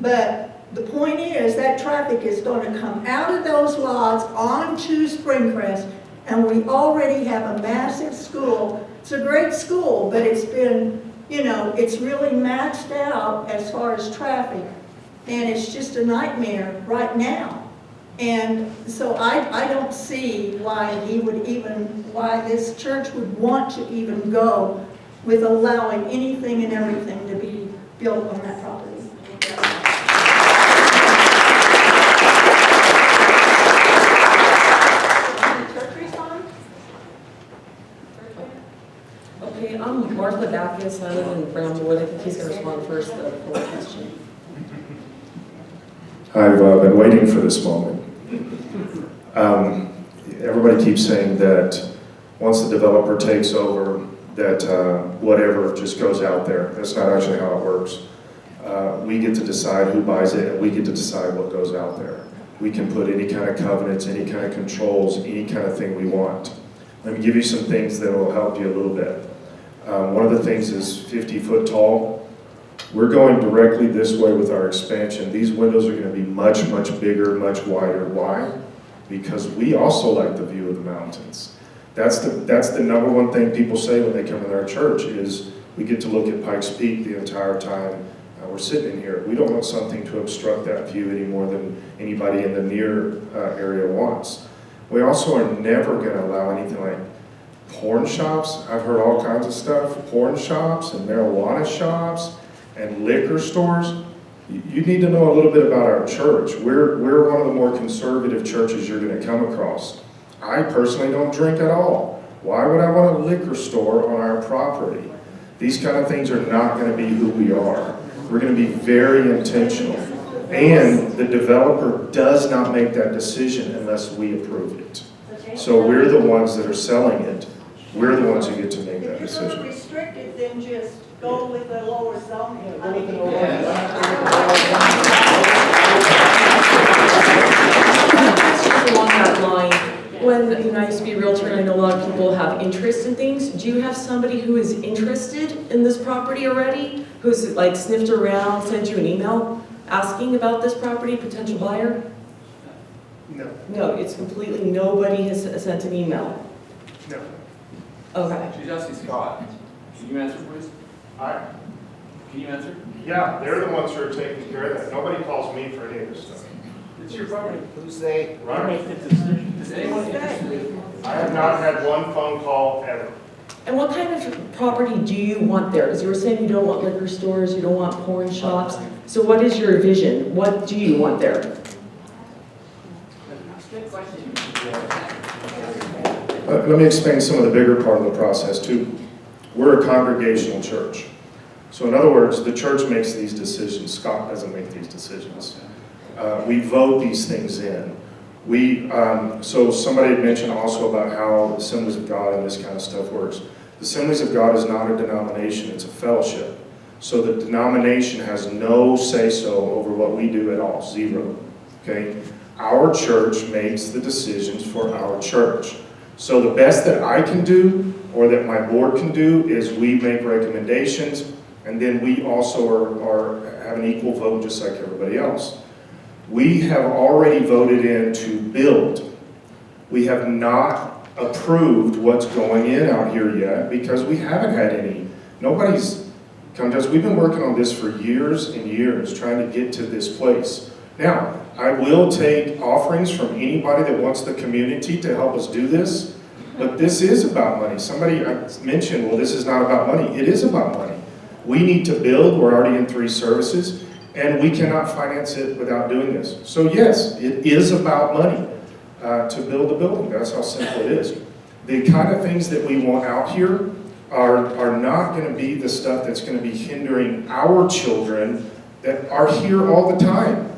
But the point is that traffic is going to come out of those lots onto Springcrest, and we already have a massive school. It's a great school, but it's been, you know, it's really maxed out as far as traffic. And it's just a nightmare right now. And so I don't see why why this church would want to even go with allowing anything and everything to be built on that property. Okay, I'm Martha Backus. I live in Brownwood. he's gonna respond first, the full question. I've been waiting for this moment. Everybody keeps saying that once the developer takes over, that whatever just goes out there. That's not actually how it works. We get to decide who buys it, and we get to decide what goes out there. We can put any kind of covenants, any kind of controls, any kind of thing we want. Let me give you some things that will help you a little bit. One of the things is 50 foot tall. We're going directly this way with our expansion. These windows are going to be much, much bigger, much wider. Why? Because we also like the view of the mountains. That's the number one thing people say when they come in our church is we get to look at Pikes Peak the entire time we're sitting in here. We don't want something to obstruct that view any more than anybody in the near area wants. We also are never going to allow anything like porn shops. I've heard all kinds of stuff. Porn shops and marijuana shops and liquor stores. You need to know a little bit about our church. We're one of the more conservative churches you're going to come across. I personally don't drink at all. Why would I want a liquor store on our property? These kind of things are not going to be who we are. We're going to be very intentional. And the developer does not make that decision unless we approve it. So we're the ones that are selling it. We're the ones who get to make that If you're going decision. to restrict it, then just go with the lower zoning. Just along that line, when I used to be a realtor and I know a lot of people have interest in things, do you have somebody who is interested in this property already? Who's like sniffed around, sent you an email asking about this property, potential buyer? No. No, it's completely, nobody has sent an email. No. Okay. She's asking Scott. Can you answer, please? Can you answer? Yeah, they're the ones who are taking care of that. Nobody calls me for any of this stuff. It's your property. Who's they? Right? Is anyone interested? I have not had one phone call ever. And what kind of property do you want there? Because you were saying you don't want liquor stores, you don't want porn shops. So what is your vision? What do you want there? Good question. Let me explain some of the bigger part of the process too. We're a congregational church. So in other words, the church makes these decisions. Scott doesn't make these decisions. We vote these things in. So somebody had mentioned also about how the Assemblies of God and this kind of stuff works. The Assemblies of God is not a denomination, it's a fellowship. So the denomination has no say-so over what we do at all, zero. Okay? Our church makes the decisions for our church. So the best that I can do, or that my board can do, is we make recommendations, and then we also have an equal vote just like everybody else. We have already voted in to build. We have not approved what's going in out here yet because we haven't had any. Nobody's come to us. We've been working on this for years and years trying to get to this place. Now, I will take offerings from anybody that wants the community to help us do this, but this is about money. Somebody mentioned, well, this is not about money. It is about money. We need to build. We're already in 3 services. And we cannot finance it without doing this. So yes, it is about money to build a building. That's how simple it is. The kind of things that we want out here are not going to be the stuff that's going to be hindering our children that are here all the time.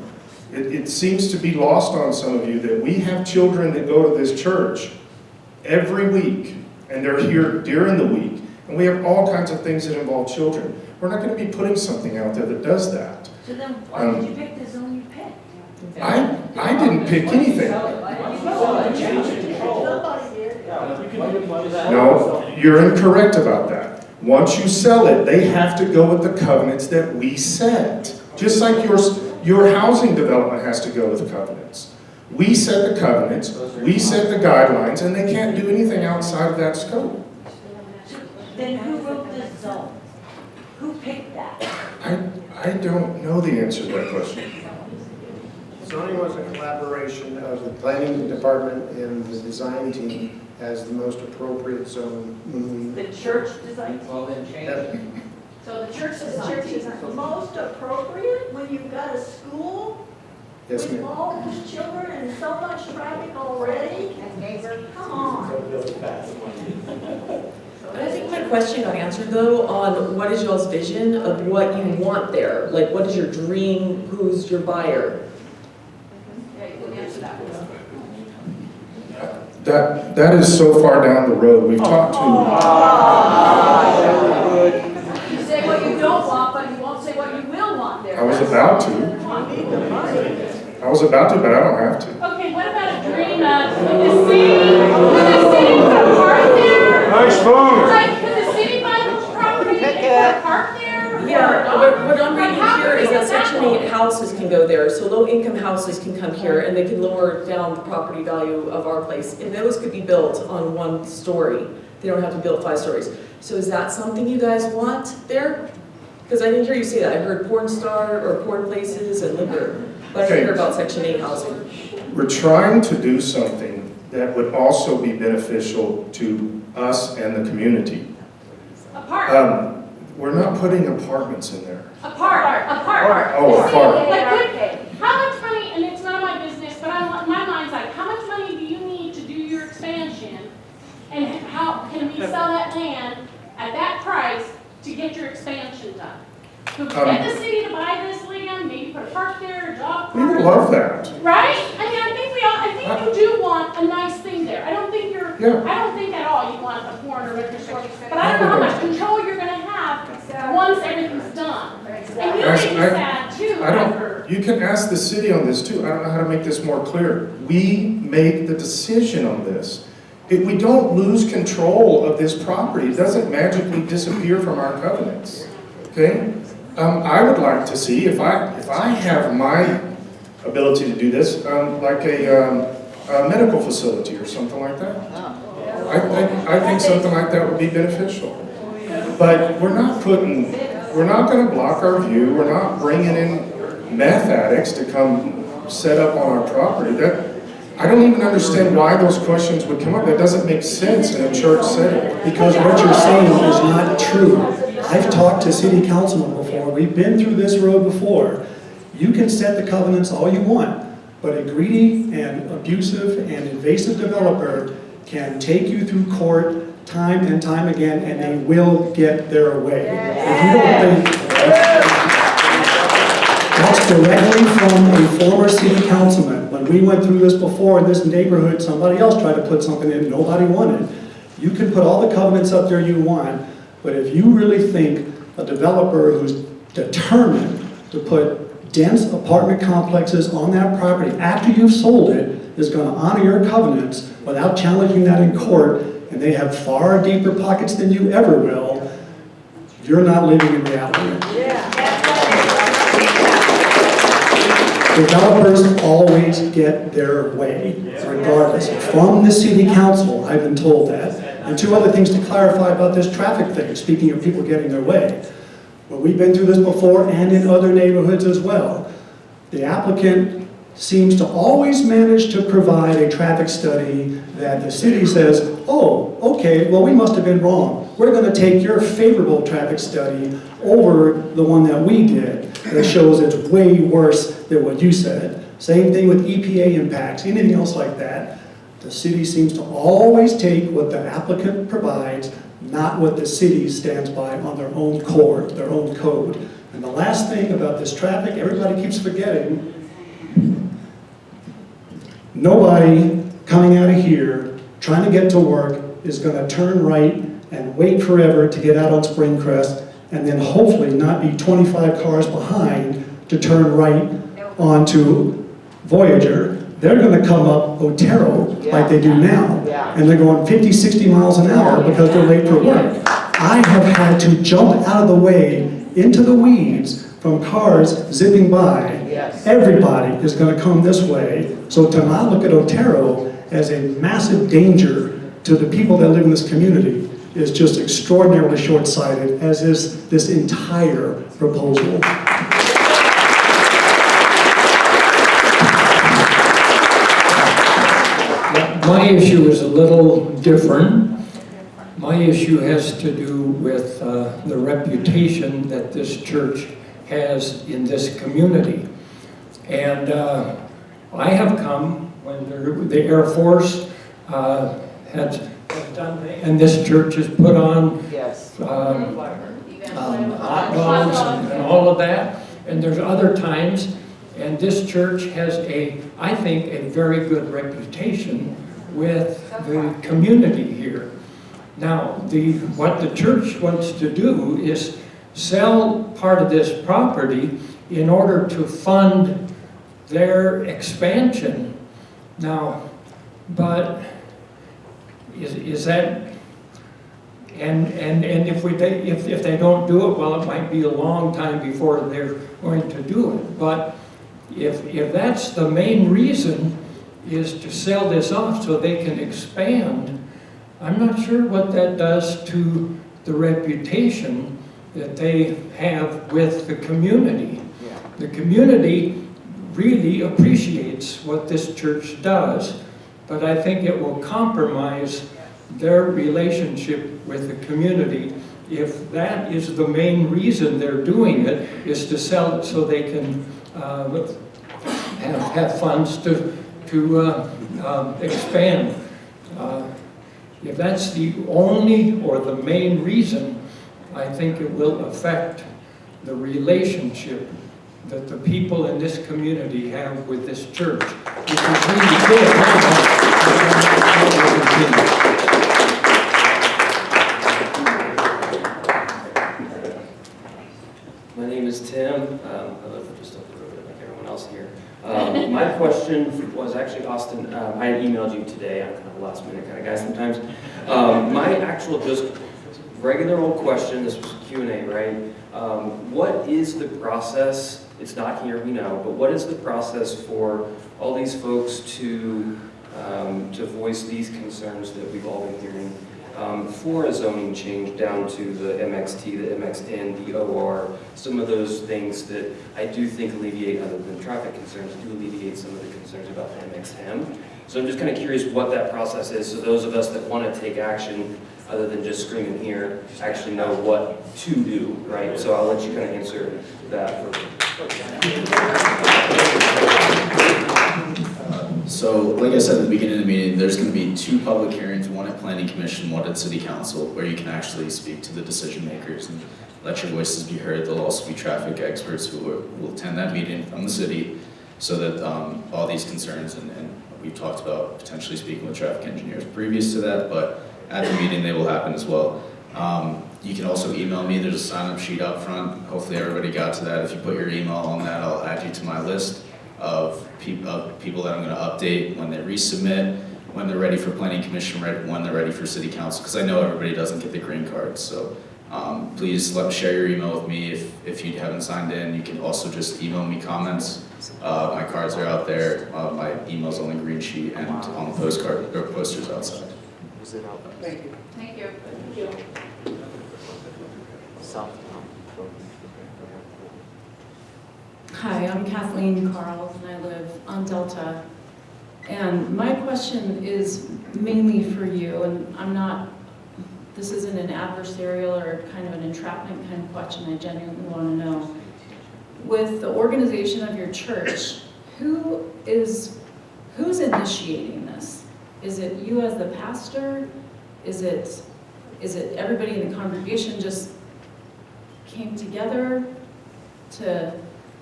It seems to be lost on some of you that we have children that go to this church every week, and they're here during the week, and we have all kinds of things that involve children. We're not going to be putting something out there that does that. So then why did you pick the zone you picked? I didn't pick anything. No, you're incorrect about that. Once you sell it, they have to go with the covenants that we set. Just like your housing development has to go with covenants. We set the covenants, we set the guidelines, and they can't do anything outside of that scope. Then who wrote this zone? Who picked that? I don't know the answer to that question. Zoning was a collaboration of the planning department and the design team as the most appropriate zone when we. The church design. Well, then change it. So the church The design church team. is the most appropriate when you've got a school Yes, with ma'am. all those children and so much traffic already. And neighbor. Come on. And I think my question got answered though on what is y'all's vision of what you want there? Like what is your dream, who's your buyer? Yeah, you can answer that one. That is so far down the road. We've talked to, You say what you don't want, but you won't say what you will want there. I was about to, but I don't have to. Okay, what about a dream, could the city put a park there? Nice phone. Like, could the city buy the property and put a park there? Yeah, what I'm reading How here could is we that get that Section 8 houses can go there, so low-income houses can come here and they can lower down the property value of our place. And those could be built on 1 story. They don't have to build 5 stories. So is that something you guys want there? Because I didn't hear you say that. I heard porn star or porn places and liquor, but I didn't hear about Section 8 housing. We're trying to do something that would also be beneficial to us and the community. A park, We're not putting apartments in there. a park. Oh, a park. Like, how much money, and it's none of my business, but my mind's like, how much money do you need to do your expansion? And how can we sell that land at that price to get your expansion done? Could we get the city to buy this land, maybe put a park there, a dog We park? would love that. Right? I mean, I think you do want a nice thing there. I don't think I don't think at all you want a porn or liquor store. But I don't know how much control you're gonna have once everything's done. And you may be sad too, I've heard. You can ask the city on this too. I don't know how to make this more clear. We make the decision on this. We don't lose control of this property. It doesn't magically disappear from our covenants. Okay? I would like to see, if I have my ability to do this, like a medical facility or something like that. I think something like that would be beneficial. But we're not going to block our view. We're not bringing in meth addicts to come set up on our property. I don't even understand why those questions would come up. That doesn't make sense in a church setting. Because what you're saying is not true. I've talked to city councilmen before. We've been through this road before. You can set the covenants all you want, but a greedy and abusive and invasive developer can take you through court time and time again, and they will get their way. If you don't think that's directly from a former city councilman. When we went through this before in this neighborhood, somebody else tried to put something in, nobody wanted. You can put all the covenants up there you want, but if you really think a developer who's determined to put dense apartment complexes on that property after you've sold it is going to honor your covenants without challenging that in court, and they have far deeper pockets than you ever will, you're not living in reality. Developers always get their way, regardless. From the city council, I've been told that. And 2 other things to clarify about this traffic thing, speaking of people getting their way. Well, we've been through this before and in other neighborhoods as well. The applicant seems to always manage to provide a traffic study that the city says, oh, okay, well, we must have been wrong. We're going to take your favorable traffic study over the one that we did that shows it's way worse than what you said. Same thing with EPA impacts, anything else like that. The city seems to always take what the applicant provides, not what the city stands by on their own core, their own code. And the last thing about this traffic, everybody keeps forgetting, nobody coming out of here trying to get to work is going to turn right and wait forever to get out on Springcrest and then hopefully not be 25 cars behind to turn right onto Voyager. They're going to come up Otero like they do now, and they're going 50, 60 miles an hour because they're late for work. I have had to jump out of the way into the weeds from cars zipping by. Everybody is going to come this way, so to not look at Otero as a massive danger to the people that live in this community is just extraordinarily short-sighted, as is this entire proposal. My issue is a little different. My issue has to do with the reputation that this church has in this community. And I have come when the Air Force had and this church has put on Yes. hot dogs and all of that. And there's other times, and this church has I think, a very good reputation with the community here. Now, what the church wants to do is sell part of this property in order to fund their expansion. Now, but is that, and if they don't do it, well, it might be a long time before they're going to do it. But if that's the main reason, is to sell this off so they can expand, I'm not sure what that does to the reputation that they have with the community. Yeah. The community really appreciates what this church does, but I think it will compromise their relationship with the community if that is the main reason they're doing it, is to sell it so they can have funds to expand. If that's the only or the main reason, I think it will affect the relationship that the people in this community have with this church, which is really good. My name is Tim. I live just up the road like everyone else here. My question was actually, Austin, I had emailed you today. I'm kind of a last minute kind of guy sometimes. My actual just regular old question, this was Q&A, right? What is the process, it's not here, we know, but what is the process for all these folks to voice these concerns that we've all been hearing for a zoning change down to the MXT, the MXN, the OR, some of those things that I do think alleviate, other than traffic concerns, do alleviate some of the concerns about the MXM. So I'm just kind of curious what that process is, so those of us that want to take action, other than just screaming here, actually know what to do, right? So I'll let you kind of answer that. So, like I said at the beginning of the meeting, there's going to be 2 public hearings, one at Planning Commission, one at City Council, where you can actually speak to the decision makers and let your voices be heard. There'll also be traffic experts who will attend that meeting from the city, so that all these concerns, and we've talked about potentially speaking with traffic engineers previous to that, but at the meeting they will happen as well. You can also email me. There's a sign-up sheet out front. Hopefully everybody got to that. If you put your email on that, I'll add you to my list of people that I'm going to update when they resubmit, when they're ready for Planning Commission, when they're ready for City Council, because I know everybody doesn't get the green cards. So please share your email with me if you haven't signed in. You can also just email me comments. My cards are out there. My email's on the green sheet and on the postcard or posters outside. Thank you. Thank you. Thank you. Hi, I'm Kathleen Carls, and I live on Delta. And my question is mainly for you, and this isn't an adversarial or kind of an entrapment kind of question. I genuinely want to know. With the organization of your church, who's initiating this? Is it you as the pastor? Is it everybody in the congregation just came together to,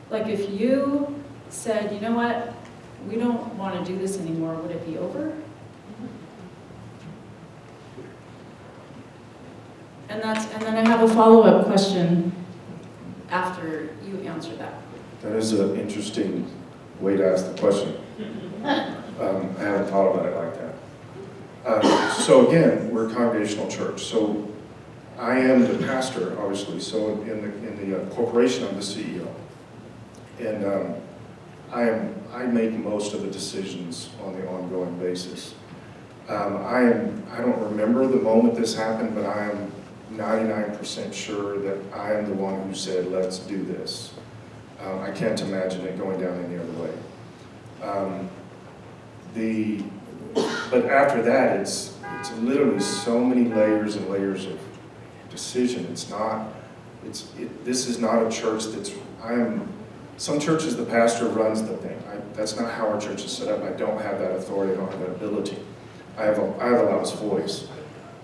like, if you said, you know what, we don't want to do this anymore, would it be over? And then I have a follow-up question after you answer that. That is an interesting way to ask the question. I haven't thought about it like that. So again, we're a congregational church. So I am the pastor, obviously. So in the corporation, I'm the CEO, and I make most of the decisions on the ongoing basis. I don't remember the moment this happened, but I am 99% sure that I am the one who said, let's do this. I can't imagine it going down any other way. But after that, it's literally so many layers and layers of decision. This is not a church some churches the pastor runs the thing. That's not how our church is set up. I don't have that authority, I don't have that ability. I have a loudest voice.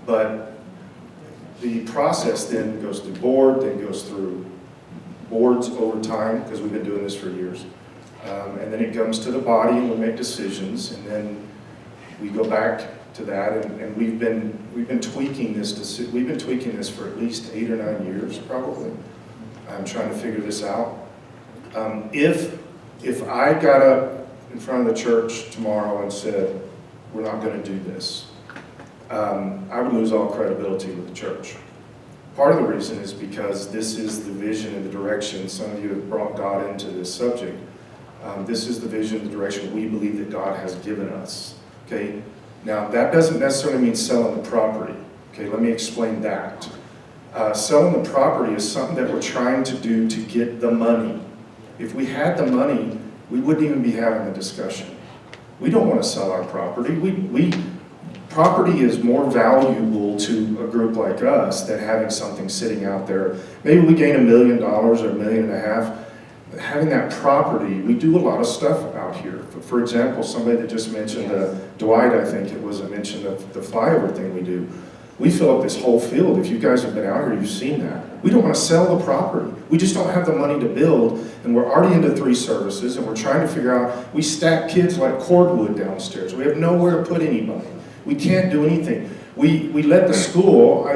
But the process then goes through board, then goes through boards over time, because we've been doing this for years. And then it comes to the body and we make decisions, and then we go back to that, and we've been tweaking this, for at least 8 or 9 years, probably. I'm trying to figure this out. If I got up in front of the church tomorrow and said, we're not going to do this, I would lose all credibility with the church. Part of the reason is because this is the vision and the direction. Some of you have brought God into this subject. This is the vision and the direction we believe that God has given us. Okay? Now, that doesn't necessarily mean selling the property. Okay, let me explain that. Selling the property is something that we're trying to do to get the money. If we had the money, we wouldn't even be having the discussion. We don't want to sell our property. Property is more valuable to a group like us than having something sitting out there. Maybe we gain $1 million or $1.5 million. Having that property, we do a lot of stuff out here. For example, somebody that just mentioned, Dwight, I think it was, mentioned the flyover thing we do. We fill up this whole field. If you guys have been out here, you've seen that. We don't want to sell the property. We just don't have the money to build, and we're already into 3 services, and we're trying to figure out, we stack kids like cordwood downstairs. We have nowhere to put anybody. We can't do anything. We let the school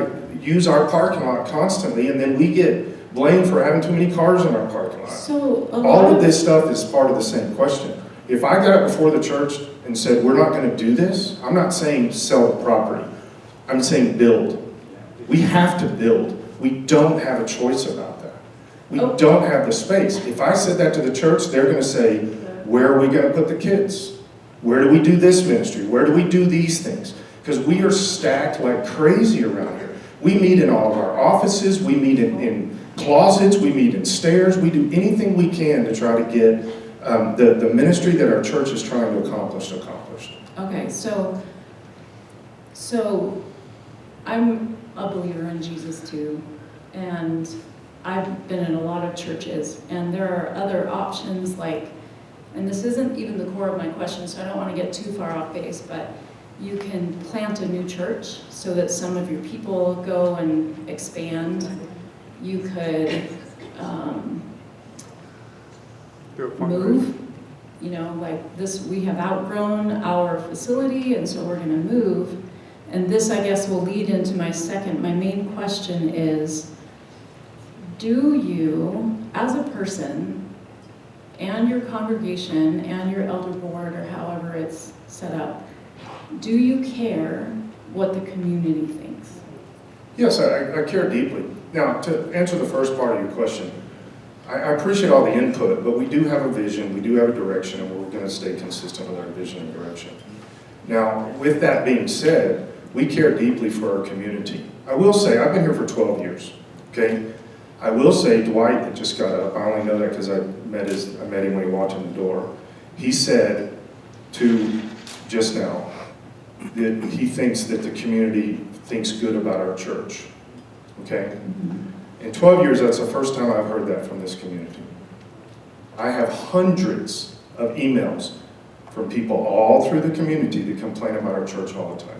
use our parking lot constantly, and then we get blamed for having too many cars in our parking lot. So all of this stuff is part of the same question. If I got up before the church and said, we're not going to do this, I'm not saying sell the property. I'm saying build. We have to build. We don't have a choice about that. We don't have the space. If I said that to the church, they're going to say, where are we going to put the kids? Where do we do this ministry? Where do we do these things? Because we are stacked like crazy around here. We meet in all of our offices. We meet in closets. We meet in stairs. We do anything we can to try to get the ministry that our church is trying to accomplish accomplished. Okay, so I'm a believer in Jesus too, and I've been in a lot of churches, and there are other options like, and this isn't even the core of my question, so I don't want to get too far off base, but you can plant a new church so that some of your people go and expand. You could move, you know, like this, we have outgrown our facility, and so we're going to move. And this, I guess, will lead into my main question is, do you, as a person, and your congregation, and your elder board, or however it's set up, do you care what the community thinks? Yes, I care deeply. Now, to answer the first part of your question, I appreciate all the input, but we do have a vision, we do have a direction, and we're going to stay consistent with our vision and direction. Now, with that being said, we care deeply for our community. I will say, I've been here for 12 years, okay? I will say, Dwight that just got up, I only know that because I met him when he walked in the door. He said just now that he thinks that the community thinks good about our church, okay? In 12 years, that's the first time I've heard that from this community. I have hundreds of emails from people all through the community that complain about our church all the time.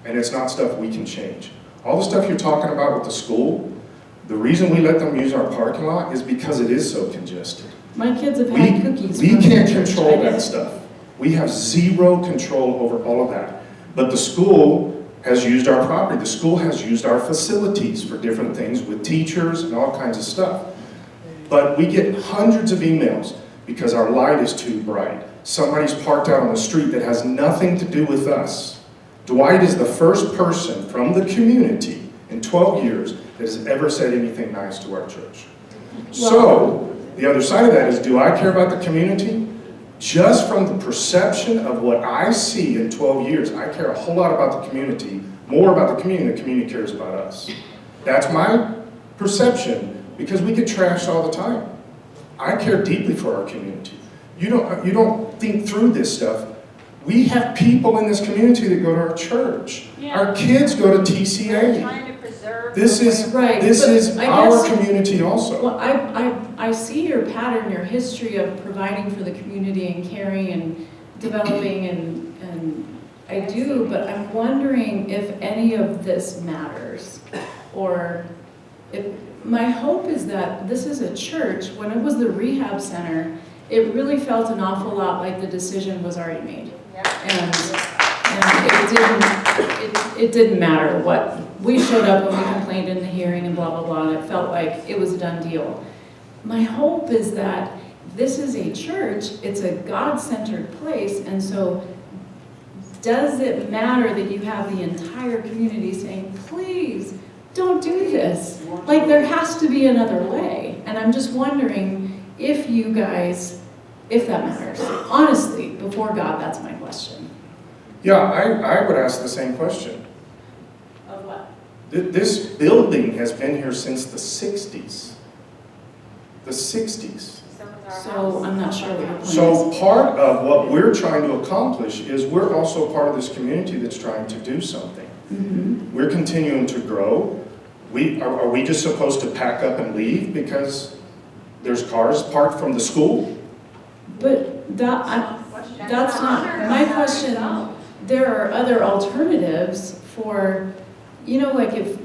And it's not stuff we can change. All the stuff you're talking about with the school, the reason we let them use our parking lot is because it is so congested. My kids have had cookies. We can't control that stuff. We have zero control over all of that. But the school has used our property. The school has used our facilities for different things with teachers and all kinds of stuff. But we get hundreds of emails because our light is too bright. Somebody's parked out on the street that has nothing to do with us. Dwight is the first person from the community in 12 years that has ever said anything nice to our church. So, the other side of that is, do I care about the community? Just from the perception of what I see in 12 years, I care a whole lot about the community, more about the community than the community cares about us. That's my perception, because we get trashed all the time. I care deeply for our community. You don't think through this stuff. We have people in this community that go to our church. Yeah. Our kids go to TCA. This is our community also. Well, I see your pattern, your history of providing for the community and caring and developing and I do, but I'm wondering if any of this matters. Or if, my hope is that this is a church. When it was the rehab center, it really felt an awful lot like the decision was already made. And it didn't matter what. We showed up and we complained in the hearing and blah, blah, blah, and it felt like it was a done deal. My hope is that this is a church, it's a God-centered place, and so does it matter that you have the entire community saying, please, don't do this? Like, there has to be another way. And I'm just wondering if you guys, if that matters. Honestly, before God, that's my question. Yeah, I would ask the same question. Of what? This building has been here since the 60s. The 60s. So I'm not sure what your point is. So part of what we're trying to accomplish is we're also part of this community that's trying to do something. Mm-hmm. We're continuing to grow. Are we just supposed to pack up and leave because there's cars parked from the school? But that's not my question. There are other alternatives for, you know, like if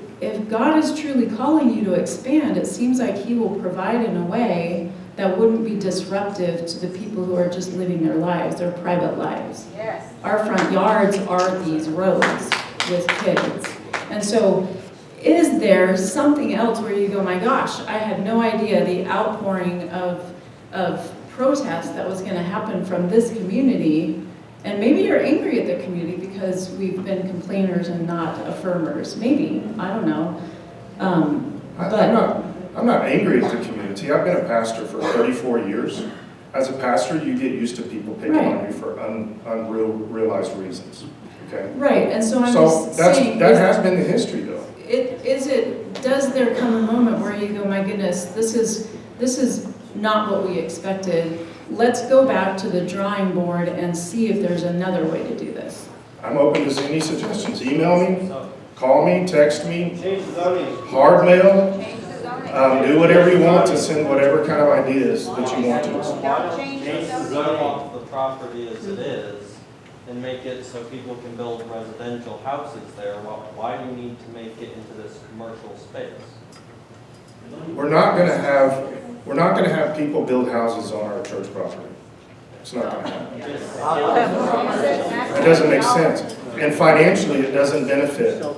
God is truly calling you to expand, it seems like He will provide in a way that wouldn't be disruptive to the people who are just living their lives, their private lives. Yes. Our front yards are these roads with kids. And so is there something else where you go, my gosh, I had no idea the outpouring of protest that was going to happen from this community, and maybe you're angry at the community because we've been complainers and not affirmers. Maybe, I don't know. I'm not angry at the community. I've been a pastor for 34 years. As a pastor, you get used to people picking on you for unrealized reasons. Okay. Right, and so I'm just saying, that has been the history, though. Does there come a moment where you go, my goodness, this is not what we expected. Let's go back to the drawing board and see if there's another way to do this. I'm open to any suggestions. Email me, call me, text me, hard mail. Do whatever you want to send whatever kind of ideas that you want to. Change the zoning off the property as it is and make it so people can build residential houses there. Why do you need to make it into this commercial space? We're not going to have people build houses on our church property. It's not going to happen. It doesn't make sense. And financially, it doesn't benefit. Well,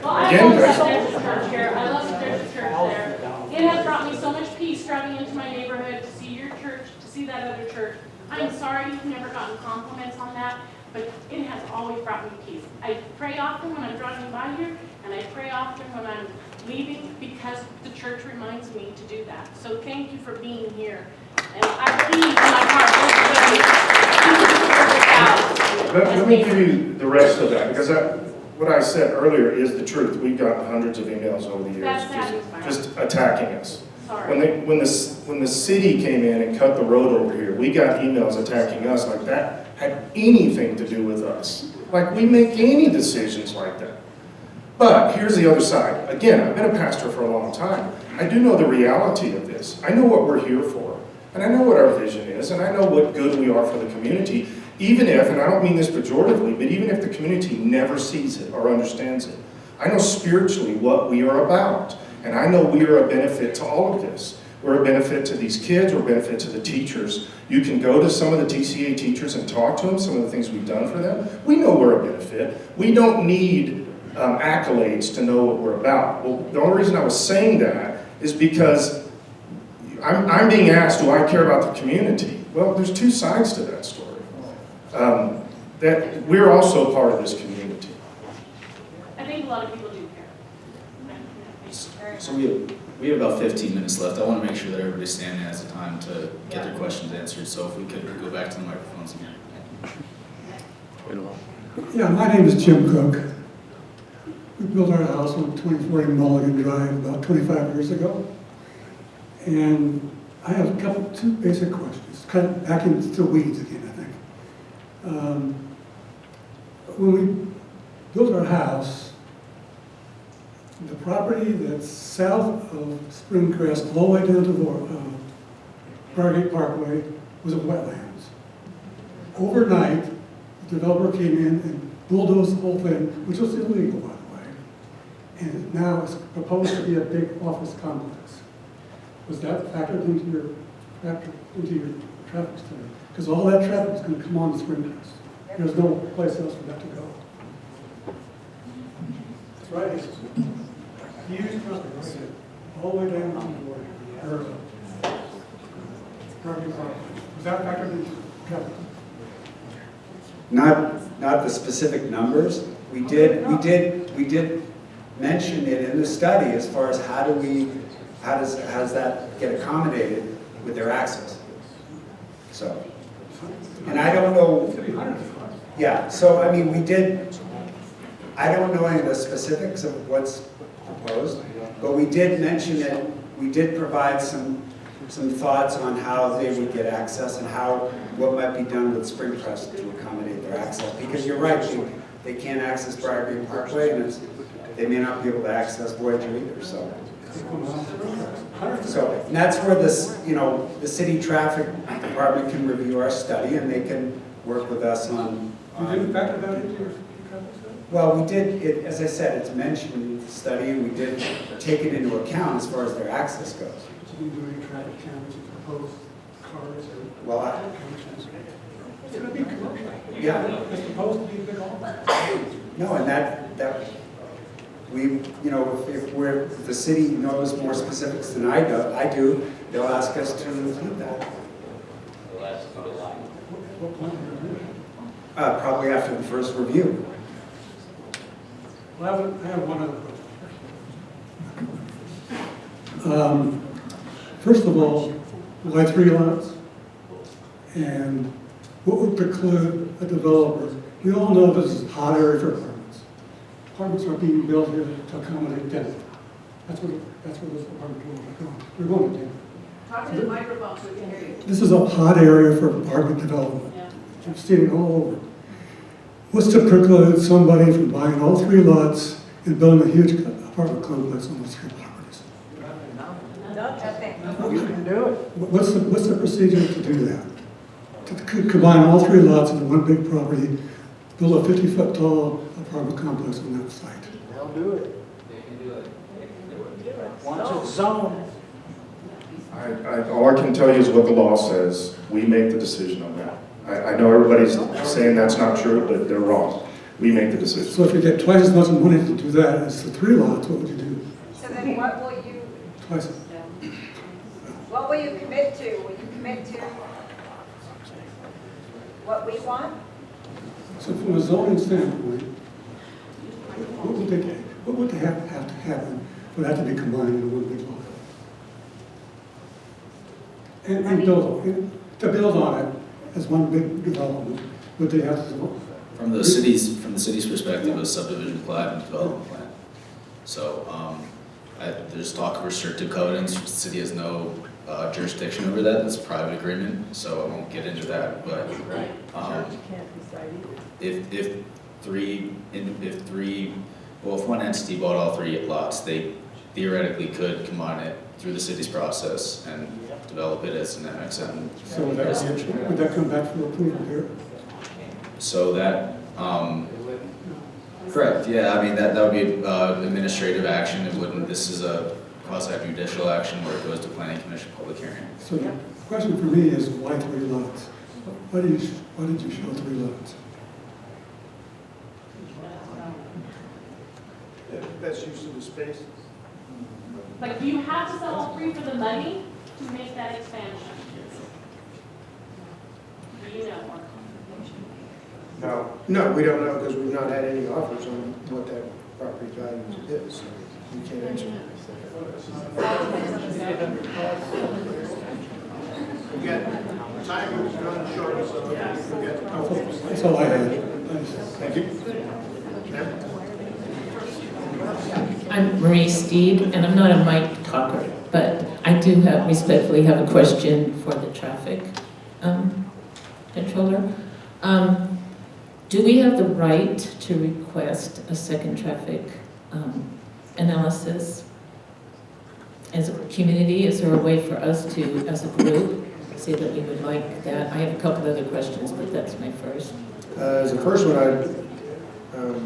I love that there's a church here. I love that there's a church there. It has brought me so much peace driving into my neighborhood to see your church, to see that other church. I'm sorry you've never gotten compliments on that, but it has always brought me peace. I pray often when I'm driving by here, and I pray often when I'm leaving because the church reminds me to do that. So thank you for being here. And I believe in my heart, Let me give you the rest of that, because what I said earlier is the truth. We've gotten hundreds of emails over the years just attacking us. Sorry. When the city came in and cut the road over here, we got emails attacking us like that had anything to do with us. Like we make any decisions like that. But here's the other side. Again, I've been a pastor for a long time. I do know the reality of this. I know what we're here for. And I know what our vision is, and I know what good we are for the community, even if, and I don't mean this pejoratively, but even if the community never sees it or understands it. I know spiritually what we are about, and I know we are a benefit to all of this. We're a benefit to these kids, we're a benefit to the teachers. You can go to some of the TCA teachers and talk to them, some of the things we've done for them. We know we're a benefit. We don't need accolades to know what we're about. Well, the only reason I was saying that is because I'm being asked, do I care about the community? Well, there's two sides to that story. That we're also part of this community. I think a lot of people do care. So we have about 15 minutes left. I want to make sure that everybody's standing has the time to get their questions answered. So if we could go back to the microphones again. Yeah, my name is Jim Cook. We built our house on 2040 Mulligan Drive about 25 years ago. And I have two basic questions, kind of back into the weeds again, I think. When we built our house, the property that's south of Springcrest, all the way down to Bargate Parkway, was a wetlands. Overnight, the developer came in and bulldozed the whole thing, which was illegal, by the way. And now it's proposed to be a big office complex. Was that factored into your traffic study? Because all that traffic is going to come on to Springcrest. There's no place else for that to go. That's right. It's huge traffic right there, all the way down to the border. Was that factored into traffic? Not the specific numbers. We did mention it in the study as far as how does that get accommodated with their access. So, and I don't know, yeah, so I mean, I don't know any of the specifics of what's proposed, but we did mention it, we did provide some thoughts on how they would get access and what might be done with Springcrest to accommodate their access. Because you're right, they can't access Briargate Parkway, and they may not be able to access Voyager either, so. And that's where the city traffic department can review our study, and they can work with us on. You didn't factor that into your traffic study? Well, we did, as I said, it's mentioned in the study, and we did take it into account as far as their access goes. But you didn't do any traffic counts, proposed cars or? Well, it's going to be commercial. Yeah. It's supposed to be a big office. No, and that we, if the city knows more specifics than I do, they'll ask us to include that. Probably after the first review. Well, I have one other question. First of all, why 3 lots? And what would preclude a developer? We all know this is a hot area for apartments. Apartments are being built here to accommodate density. That's what this apartment building is going. We're going to do. Talk to the microphone so we can hear you. This is a hot area for apartment development. Yeah. I'm seeing it all over. What's to preclude somebody from buying all 3 lots and building a huge apartment complex on those 3 properties? You can do it. What's the procedure to do that? To combine all 3 lots into one big property, build a 50-foot tall apartment complex on that site? They'll do it. They can do it. Once it's zoned. All I can tell you is what the law says. We make the decision on that. I know everybody's saying that's not true, but they're wrong. We make the decision. So if you get twice as much money to do that as the 3 lots, what would you do? So then what will you, Twice. what will you commit to? Will you commit to what we want? So from a zoning standpoint, what would have to happen for that to be combined into one big lot? And to build on it as one big development, would they have to? From the city's perspective, a subdivision plat and development plan. So there's talk of restrictive covenants. The city has no jurisdiction over that. It's a private agreement, so I won't get into that. But if one entity bought all 3 lots, they theoretically could combine it through the city's process and develop it as an MXM. So would that come back for approval here? So that, correct, yeah, I mean, that would be administrative action. It wouldn't, this is a quasi-judicial action where it goes to planning commission public hearing. So the question for me is why 3 lots? Why did you show 3 lots? Best use of the space. Like, do you have to sell all 3 for the money to make that expansion? Do you know? No, we don't know because we've not had any offers on what that property value is. So we can't answer that. Again, time is running short, so That's all I had. Thank you. I'm Marie Steed, and I'm not a mic talker, but I do respectfully have a question for the traffic controller. Do we have the right to request a second traffic analysis as a community? Is there a way for us to, as a group, say that we would like that. I have a couple other questions, but that's my first. As the first one, I'd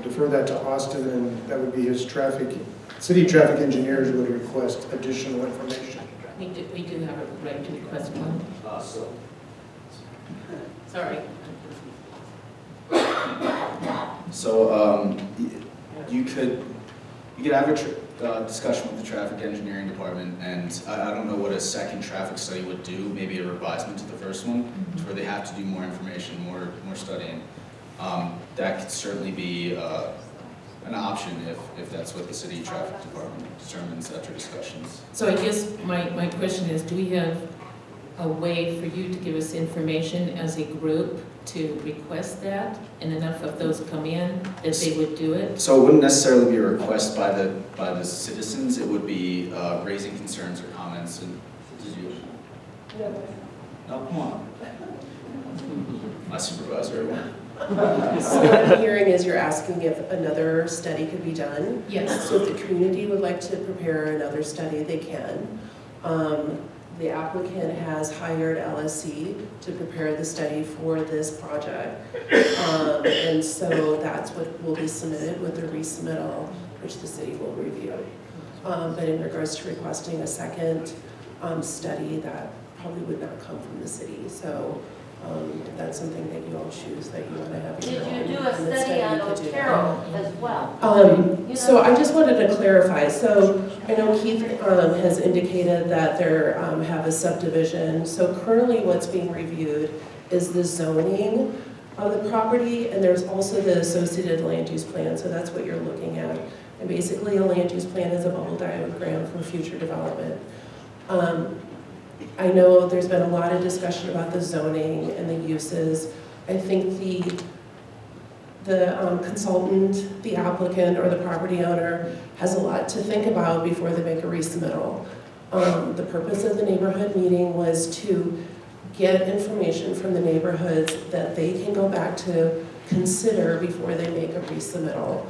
defer that to Austin, and that would be his city traffic engineers would request additional information. We do have a right to request one. Sorry. So you could have a discussion with the traffic engineering department, and I don't know what a second traffic study would do, maybe a revisement to the first one, where they have to do more information, more studying. That could certainly be an option if that's what the city traffic department determines after discussions. So I guess my question is, do we have a way for you to give us information as a group to request that, and enough of those come in that they would do it? So it wouldn't necessarily be a request by the citizens, it would be raising concerns or comments, and did you? No, come on. My supervisor. So what I'm hearing is you're asking if another study could be done? Yes. So if the community would like to prepare another study, they can. The applicant has hired LSC to prepare the study for this project. And so that's what will be submitted with the resubmittal, which the city will review. But in regards to requesting a second study, that probably would not come from the city. So if that's something that you all choose that you want to have. Did you do a study on Otero as well? So I just wanted to clarify. So I know Keith has indicated that they have a subdivision. So currently what's being reviewed is the zoning of the property, and there's also the associated land use plan. So that's what you're looking at. And basically a land use plan is a bubble diagram for future development. I know there's been a lot of discussion about the zoning and the uses. I think the consultant, the applicant, or the property owner has a lot to think about before they make a resubmittal. The purpose of the neighborhood meeting was to get information from the neighborhoods that they can go back to consider before they make a resubmittal.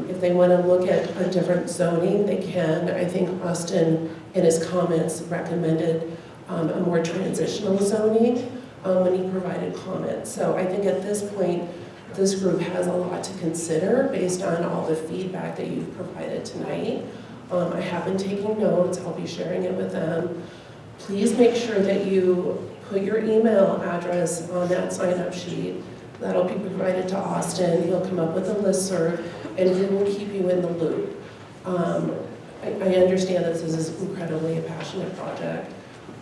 If they want to look at a different zoning, they can. I think Austin, in his comments, recommended a more transitional zoning when he provided comments. So I think at this point, this group has a lot to consider based on all the feedback that you've provided tonight. I have been taking notes. I'll be sharing it with them. Please make sure that you put your email address on that sign-up sheet. That'll be provided to Austin. He'll come up with a listserv, and he will keep you in the loop. I understand that this is incredibly a passionate project,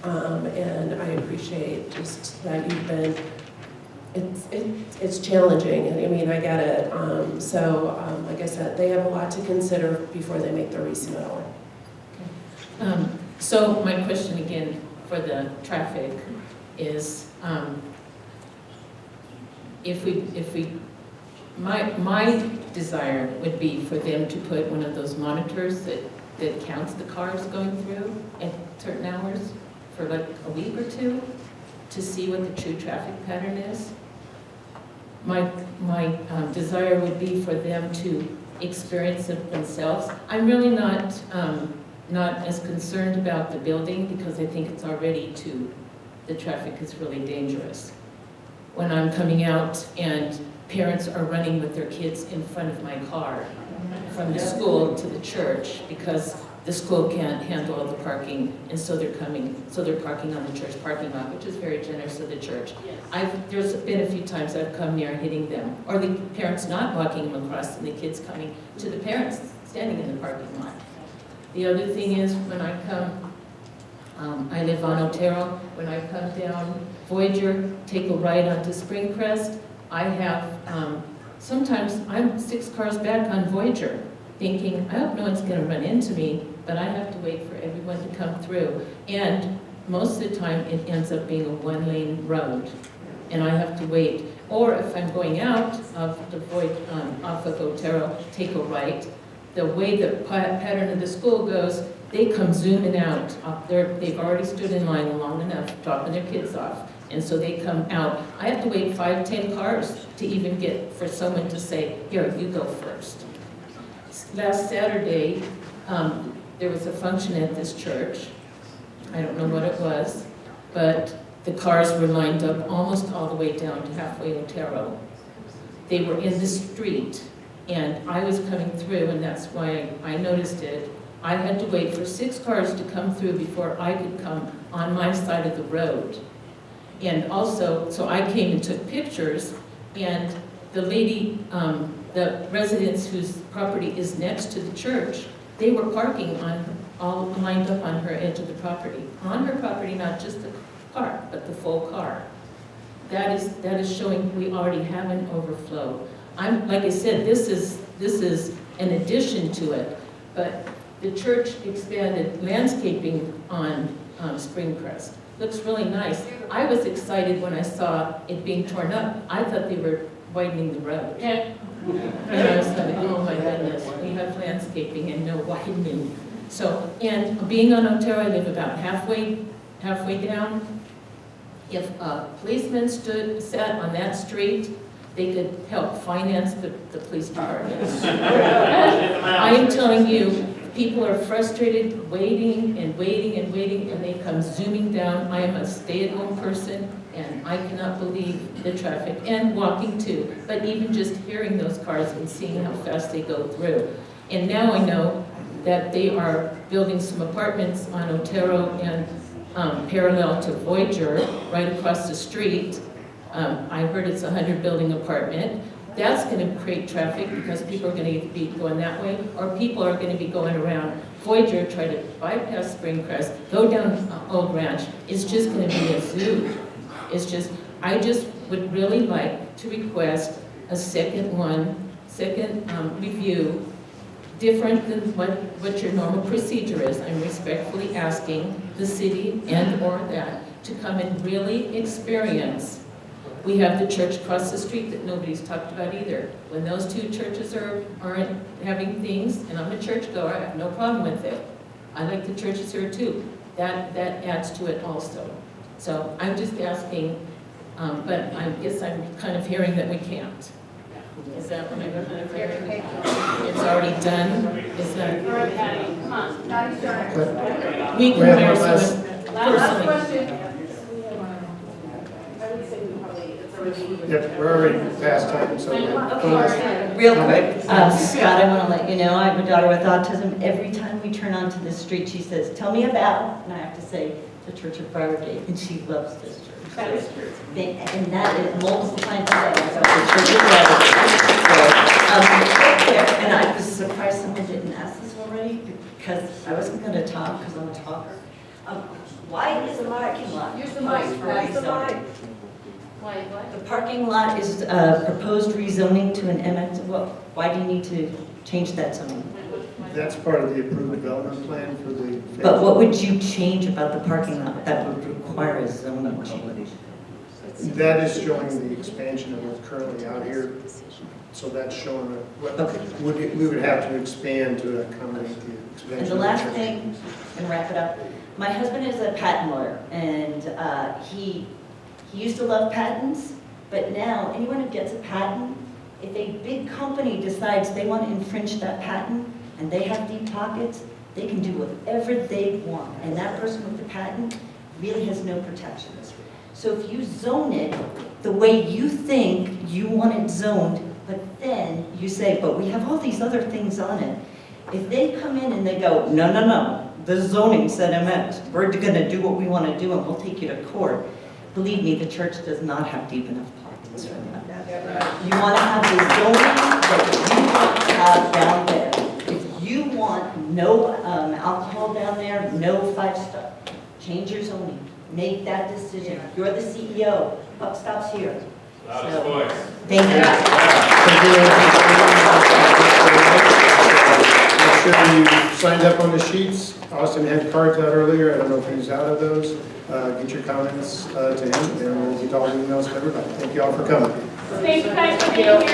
and I appreciate just that you've been, it's challenging, and I mean, I get it. Like I said, they have a lot to consider before they make their resubmittal. So my question again for the traffic is, my desire would be for them to put one of those monitors that counts the cars going through at certain hours for like a week or two to see what the true traffic pattern is. My desire would be for them to experience it themselves. I'm really not as concerned about the building because I think it's already the traffic is really dangerous. When I'm coming out and parents are running with their kids in front of my car from the school to the church because the school can't handle all the parking, and so they're parking on the church parking lot, which is very generous of the church. There's been a few times I've come near hitting them, or the parents not walking them across and the kids coming to the parents standing in the parking lot. The other thing is when I come, I live on Otero, when I come down Voyager, take a ride onto Springcrest, I have, sometimes I'm 6 cars back on Voyager, thinking, I hope no one's gonna run into me, but I have to wait for everyone to come through. And most of the time, it ends up being a 1-lane road, and I have to wait. Or if I'm going out of the off of Otero, take a right. The way the pattern of the school goes, they come zooming out. They've already stood in line long enough, dropping their kids off. And so they come out. I have to wait 5, 10 cars to even get for someone to say, here, you go first. Last Saturday, there was a function at this church. I don't know what it was. but the cars were lined up almost all the way down to halfway Otero. They were in the street, and I was coming through, and that's why I noticed it. I had to wait for 6 cars to come through before I could come on my side of the road. And also, so I came and took pictures, and the lady, the residents whose property is next to the church, they were parking all lined up on her edge of the property. On her property, not just the car, but the full car. That is showing we already have an overflow. Like I said, this is an addition to it, but the church expanded landscaping on Springcrest. Looks really nice. I was excited when I saw it being torn up. I thought they were widening the road. Yeah. And I was like, oh my goodness, we have landscaping and no widening. So, and being on Otero, I live about halfway down. If a policeman sat on that street, they could help finance the police department. I am telling you, people are frustrated, waiting and waiting and waiting, and they come zooming down. I am a stay-at-home person, and I cannot believe the traffic, and walking too, but even just hearing those cars and seeing how fast they go through. And now I know that they are building some apartments on Otero and parallel to Voyager, right across the street. I heard it's a 100-building apartment. That's going to create traffic because people are going to be going that way, or people are going to be going around Voyager, try to bypass Springcrest, go down Old Ranch. It's just going to be a zoo. I just would really like to request a second review, different than what your normal procedure is. I'm respectfully asking the city and/or that to come and really experience. We have the church across the street that nobody's talked about either. When those 2 churches aren't having things, and I'm a churchgoer, I have no problem with it. I like the churches here too. That adds to it also. So I'm just asking, but I guess I'm kind of hearing that we can't. Is that what I'm kind of hearing? It's already done? Is that? We're already adding, come on. We can We have hire one someone. Last question. Yep, we're already past time, so. Real quick, Scott, I want to let you know, I have a daughter with autism. Every time we turn onto the street, she says, "Tell me about," and I have to say, "the Church of Briargate," and she loves this church. That is true. And that is multiple times a day, about the Church of Briargate. And I was surprised someone didn't ask this already, because I wasn't going to talk, because I'm a talker. Why is the parking lot? Use the mic. Use the mic. The parking lot is proposed rezoning to an MX. Why do you need to change that zoning? That's part of the approved development plan for the. But what would you change about the parking lot that would require a zoning change? That is showing the expansion of what's currently out here. So that's showing what we would have to expand to accommodate the expansion. And the last thing, and wrap it up, my husband is a patent lawyer, and he used to love patents, but now anyone who gets a patent, if a big company decides they want to infringe that patent and they have deep pockets, they can do whatever they want. And that person with the patent really has no protections. So if you zone it the way you think you want it zoned, but then you say, but we have all these other things on it. If they come in and they go, no, no, no, the zoning said MX, we're gonna do what we want to do and we'll take you to court. Believe me, the church does not have deep enough pockets for that. You want to have the zoning that you want to have down there. If you want no alcohol down there, no 5-star, change your zoning. Make that decision. You're the CEO. Buck stops here. So, thank you. Make sure you signed up on the sheets. Austin had cards out earlier. I don't know if he's out of those. Get your comments to him, and we'll get all the emails to everybody. Thank you all for coming. Thank you guys for being here.